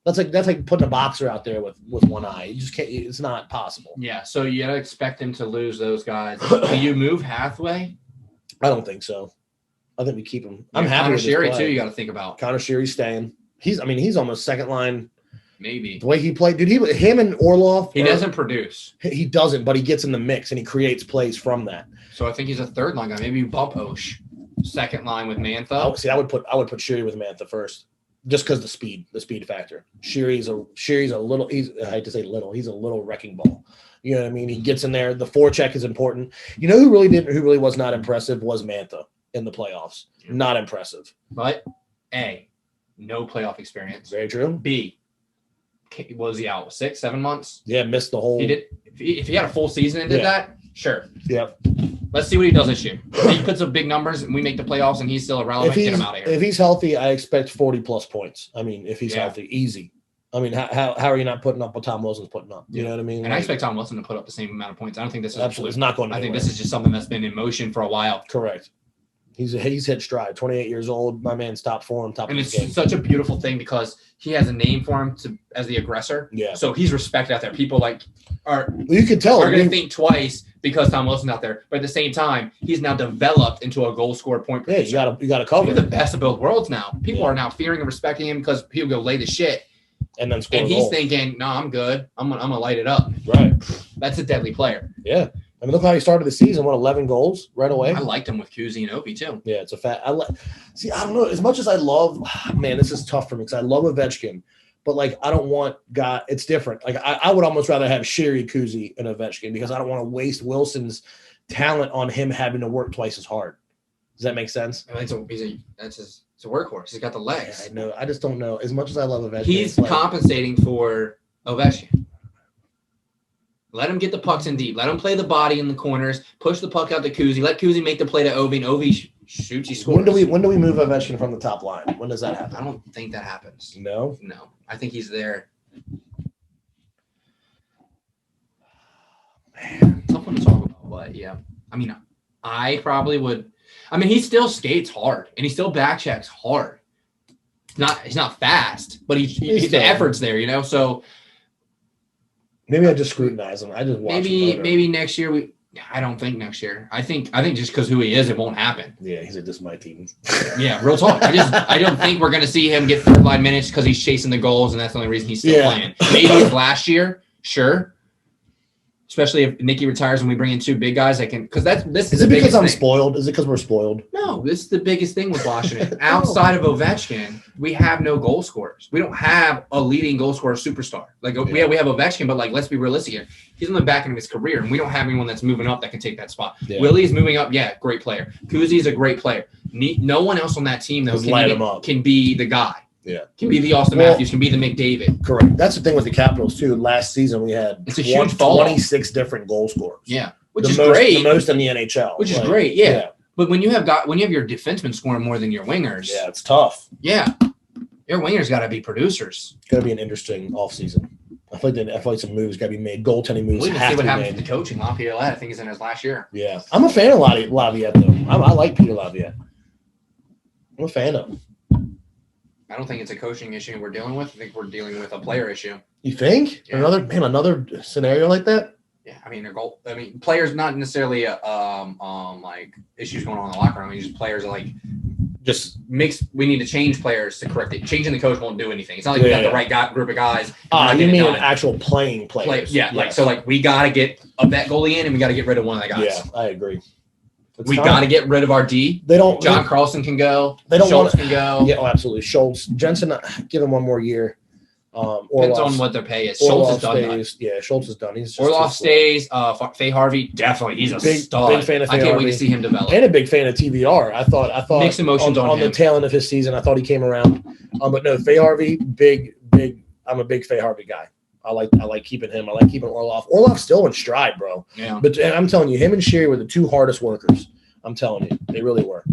That's like putting a boxer out there with one eye. You just can't. It's not possible. Yeah. So you gotta expect him to lose those guys. Do you move Hathaway? I don't think so. I think we keep him. I'm happy with Sherry too. You got to think about Connor Sherry's staying. He's almost second line. Maybe the way he played, dude. Him and Orlov. He doesn't produce. He doesn't, but he gets in the mix and he creates plays from that. So I think he's a third line guy. Maybe you bump Osh second line with Mantha. Oh, see, I would put Sherry with Mantha first. Just because the speed factor. Sherry's a little. I hate to say little. He's a little wrecking ball. You know what I mean? He gets in there. The forecheck is important. You know who really was not impressive was Mantha in the playoffs. Not impressive. But A, no playoff experience. Very true. B, was he out 6-7 months? Yeah, missed the whole. He did. If he had a full season and did that, sure. Yep. Let's see what he does this year. If he puts up big numbers and we make the playoffs and he's still irrelevant, get him out of here. If he's healthy, I expect 40-plus points. I mean, if he's healthy, easy. I mean, how are you not putting up what Tom Wilson's putting up? You know what I mean? And I expect Tom Wilson to put up the same amount of points. I don't think this is absolutely. It's not going. I think this is just something that's been in motion for a while. Correct. He's hit stride. 28 years old. My man's top form. And it's such a beautiful thing because he has a name for him as the aggressor. Yeah. So he's respected out there. People you can tell are going to think twice because Tom Wilson's out there. But at the same time, he's now developed into a goal scorer point producer. Yeah, you got to cover. He's the best of both worlds now. People are now fearing and respecting him because he'll go lay the shit. And then score. And he's thinking, no, I'm good. I'm gonna light it up. Right. That's a deadly player. Yeah. I mean, look how he started the season. 11 goals right away. I liked him with Kuzi and Ovi too. Yeah, it's a fact. See, I don't know. As much as I love, man, this is tough for me because I love Ovechkin, but I don't want God. It's different. I would almost rather have Sherry, Kuzi, and Ovechkin because I don't want to waste Wilson's talent on him having to work twice as hard. Does that make sense? It's a workhorse. He's got the legs. Yeah, I know. I just don't know. As much as I love Ovechkin, he's compensating for Ovechkin. Let him get the pucks in deep. Let him play the body in the corners. Push the puck out to Kuzi. Let Kuzi make the play to Ovi, and Ovi shoots. He scores. When do we move Ovechkin from the top line? When does that happen? I don't think that happens. No. I think he's there. Man, something to talk about. But yeah, I mean, I probably would. I mean, he still skates hard and he still backchecks hard. He's not fast, but the effort's there, So. Maybe I just scrutinize him. I just watch him. Maybe next year I don't think next year. I think just because who he is, it won't happen. Yeah, he's like, this is my team. Yeah, real talk. I don't think we're gonna see him get third line minutes because he's chasing the goals and that's the only reason he's still playing. Maybe it's last year, sure. Especially if Nicky retires and we bring in two big guys that can because this is it because I'm spoiled? Is it because we're spoiled? No, this is the biggest thing with Washington. Outside of Ovechkin, we have no goal scorers. We don't have a leading goal scorer superstar. We have Ovechkin, but let's be realistic here. He's on the back end of his career, and we don't have anyone that's moving up that can take that spot. Yeah. Willie is moving up, great player. Kuzi is a great player. No one else on that team though can be the guy. Yeah. Can be the Austin Matthews, can be the McDavid. Correct. That's the thing with the Capitals, too. Last season, we had it's a huge fall 26 different goal scorers. Yeah. Which is great. The most in the NHL. Which is great, yeah. But when you have your defensemen scoring more than your wingers. Yeah, it's tough. Yeah. Your wingers got to be producers. It's going to be an interesting offseason. I feel like some moves got to be made. Goaltending moves We'll have see to what be happens made. with the coaching. Laviolette, I think, is in his last year. Yeah. I'm a fan of Laviolette, though. I like Peter Laviolette. I'm a fan of him. I don't think it's a coaching issue we're dealing with. I think we're dealing with a player issue. You think? Yeah. Another scenario like that? Yeah, I mean, players not necessarily like issues going on in the locker room. I mean, just players are like we need to change players to correct it. Changing the coach won't do anything. It's not like we got the right group of guys. You mean actual playing players? We got to get a vet goalie in, and we got to get rid of one of the guys. Yeah, I agree. We got to get rid of our D. John Carlson can go. Schultz can go. Yeah, absolutely. Schultz, Jensen, give him one more year. Depends on what their pay is. Schultz is done. Yeah, Schultz is done. He's Orlov stays. Faye Harvey, definitely. He's a star. Big fan of Faye Harvey. I can't wait to see him develop. And a big fan of TVR. I thought mixed emotions on him. The tail end of his season. I thought he came around. But no, Faye Harvey, big. I'm a big Faye Harvey guy. I like keeping him. I like keeping Orlov. Orlov's still in stride, bro. Yeah. But I'm telling you, him and Sherry were the two hardest workers. I'm telling you, they really were.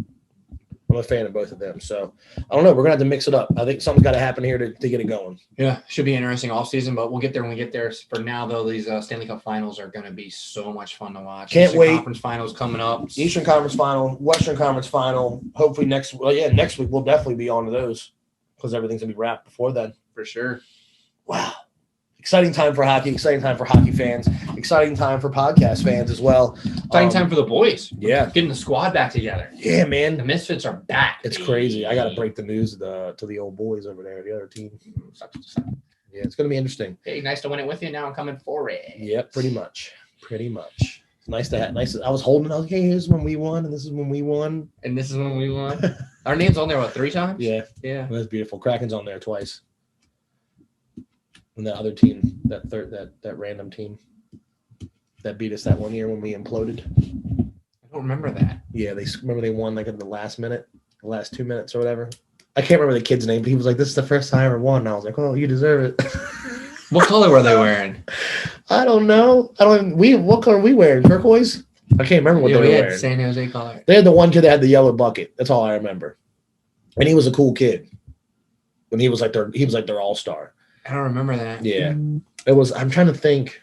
I'm a fan of both of them. So, I don't know. We're going to have to mix it up. I think something's got to happen here to get it going. Yeah, should be an interesting offseason, but we'll get there when we get there. For now, though, these Stanley Cup finals are going to be so much fun to watch. Can't wait. Conference finals coming up. Eastern Conference final, Western Conference final. Hopefully next week we'll definitely be on to those because everything's going to be wrapped before then. For sure. Wow. Exciting time for hockey. Exciting time for hockey fans. Exciting time for podcast fans as well. Exciting time for the boys. Yeah. Getting the squad back together. Yeah, man. The Misfits are back. It's crazy. I got to break the news to the old boys over there, the other team. Yeah, it's going to be interesting. Hey, nice to win it with you. Now I'm coming for it. Yep, pretty much. It's nice to have. I was holding. I was like, hey, this is when we won, and this is when we won, and this is when we won. Our name's on there 3 times? Yeah. Well, that's beautiful. Kraken's on there twice. And that other team, that random team that beat us that one year when we imploded. I don't remember that. Yeah, they won like in the last minute, the last 2 minutes or whatever. I can't remember the kid's name, but he was like, "This is the first time I ever won." And I was like, "Oh, you deserve it." What color were they wearing? I don't know. What color were we wearing? Turquoise? I can't remember what they were wearing. Had San Jose color. They had the one kid that had the yellow bucket. That's all I remember. And he was a cool kid. When he was like their all-star. I don't remember that. Yeah. It was. I'm trying to think.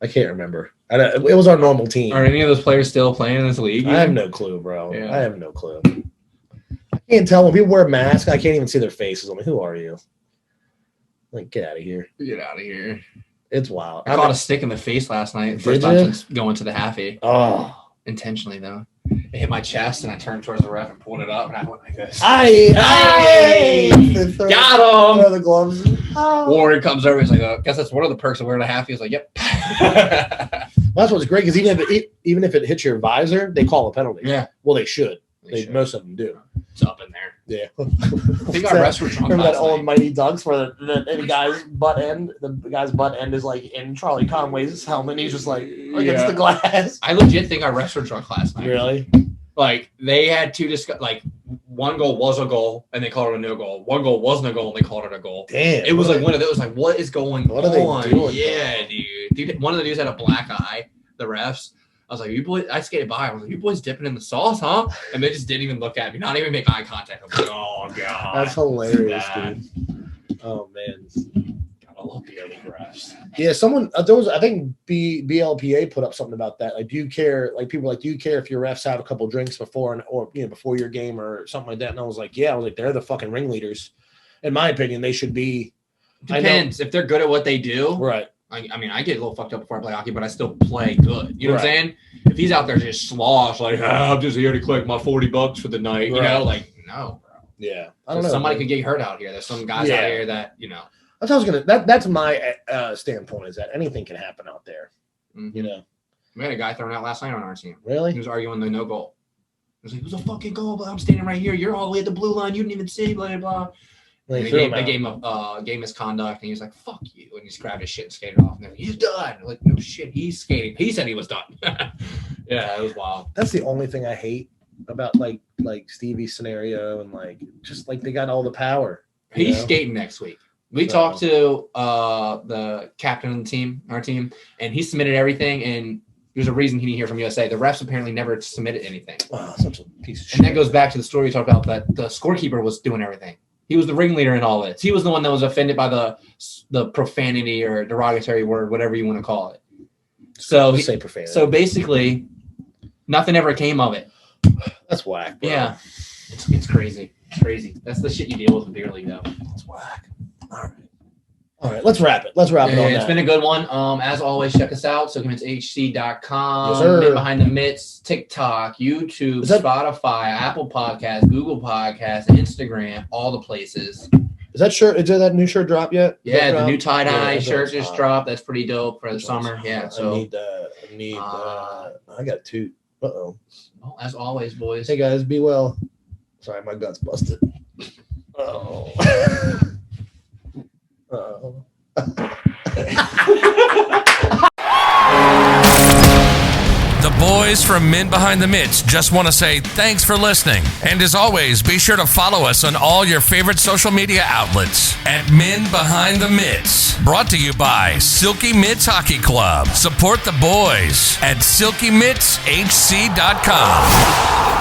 I can't remember. It was our normal team. Are any of those players still playing in this league? I have no clue, bro. Yeah. I have no clue. I can't tell when people wear masks. I can't even see their faces. I'm like, who are you? Like, get out of here. Get out of here. It's wild. I caught a stick in the face last night. First time since going to the halfie. Oh. Intentionally, though. It hit my chest, and I turned towards the ref and pulled it up, and I went like this. Aye! Got him! Throw the gloves. Oh. Warren comes over. He's like, I guess that's one of the perks of wearing a halfie. He's like, yep. Well, that's what's great, because even if it hits your visor, they call a penalty. Yeah. Well, they should. They should. Most of them do. It's up in there. Yeah. I think our refs were drunk. Remember that old Mighty Ducks where the guy's butt end is like in Charlie Conway's helmet, and he's just like against the glass. I legit think our refs were drunk last night. Really? Like they had two one goal was a goal and they called it a no goal. One goal wasn't a goal and they called it a goal. Damn. It was like one of those like what is going on? Are they doing? Yeah, dude. One of the dudes had a black eye. The refs. I was like, you boys, I skated by. I was like, you boys dipping in the sauce, huh? And they just didn't even look at me, not even make eye contact. I was like, oh, God. That's hilarious, dude. Oh, man. Gotta love the early refs. Yeah, I think BLPA put up something about that. Like, do you care? Like, people are like, do you care if your refs have a couple drinks before before your game or something like that? And I was like, yeah. I was like, they're the fucking ringleaders. In my opinion, they should be. Depends. If they're good at what they do. Right. I mean, I get a little fucked up before I play hockey, but I still play good. You know what I'm saying? If he's out there just slosh, like, I'm just here to collect my $40 for the night, you know, like, no, bro. Yeah. I don't know. Somebody could get hurt out here. There's some guys out here that, you know. That's my standpoint is that anything can happen out there, you know. We had a guy thrown out last night on our team. Really? He was arguing the no goal. He was like, it was a fucking goal, but I'm standing right here. You're all the way at the blue line. You didn't even see, blah, blah, blah. They gave him a game misconduct, and he was like, fuck you. And he just grabbed his shit and skated off. And they're like, he's done. I'm like, no shit, he's skating. He said he was done. Yeah, it was wild. That's the only thing I hate about like Stevie's scenario and like just like they got all the power. He's skating next week. We talked to the captain of the team, our team, and he submitted everything. And there's a reason he didn't hear from USA. The refs apparently never submitted anything. Wow, such a piece of shit. And that goes back to the story we talked about, that the scorekeeper was doing everything. He was the ringleader in all this. He was the one that was offended by the profanity or derogatory word, whatever you want to call it. So say profanity. So basically, nothing ever came of it. That's whack, bro. Yeah, it's crazy. It's crazy. That's the shit you deal with in beer league, though. It's whack. All right. Let's wrap it. Let's wrap it on It's that. been a good one. As always, check us out. SilkyMintsHC.com. Yes, sir. Mid Behind the Mitts, TikTok, YouTube, Spotify, Apple Podcasts, Google Podcasts, Instagram, all the places. Is that new shirt drop yet? Yeah, the new tie-dye shirt just dropped. That's pretty dope for the summer. Yeah, so I need I got two. Uh-oh. Well, as always, boys. Hey guys, be well. Sorry, my gut's busted. Oh. Uh-oh. The boys from Men Behind the Mitts just want to say thanks for listening. And as always, be sure to follow us on all your favorite social media outlets at Men Behind the Mitts. Brought to you by Silky Mitts Hockey Club. Support the boys at SilkyMintsHC.com.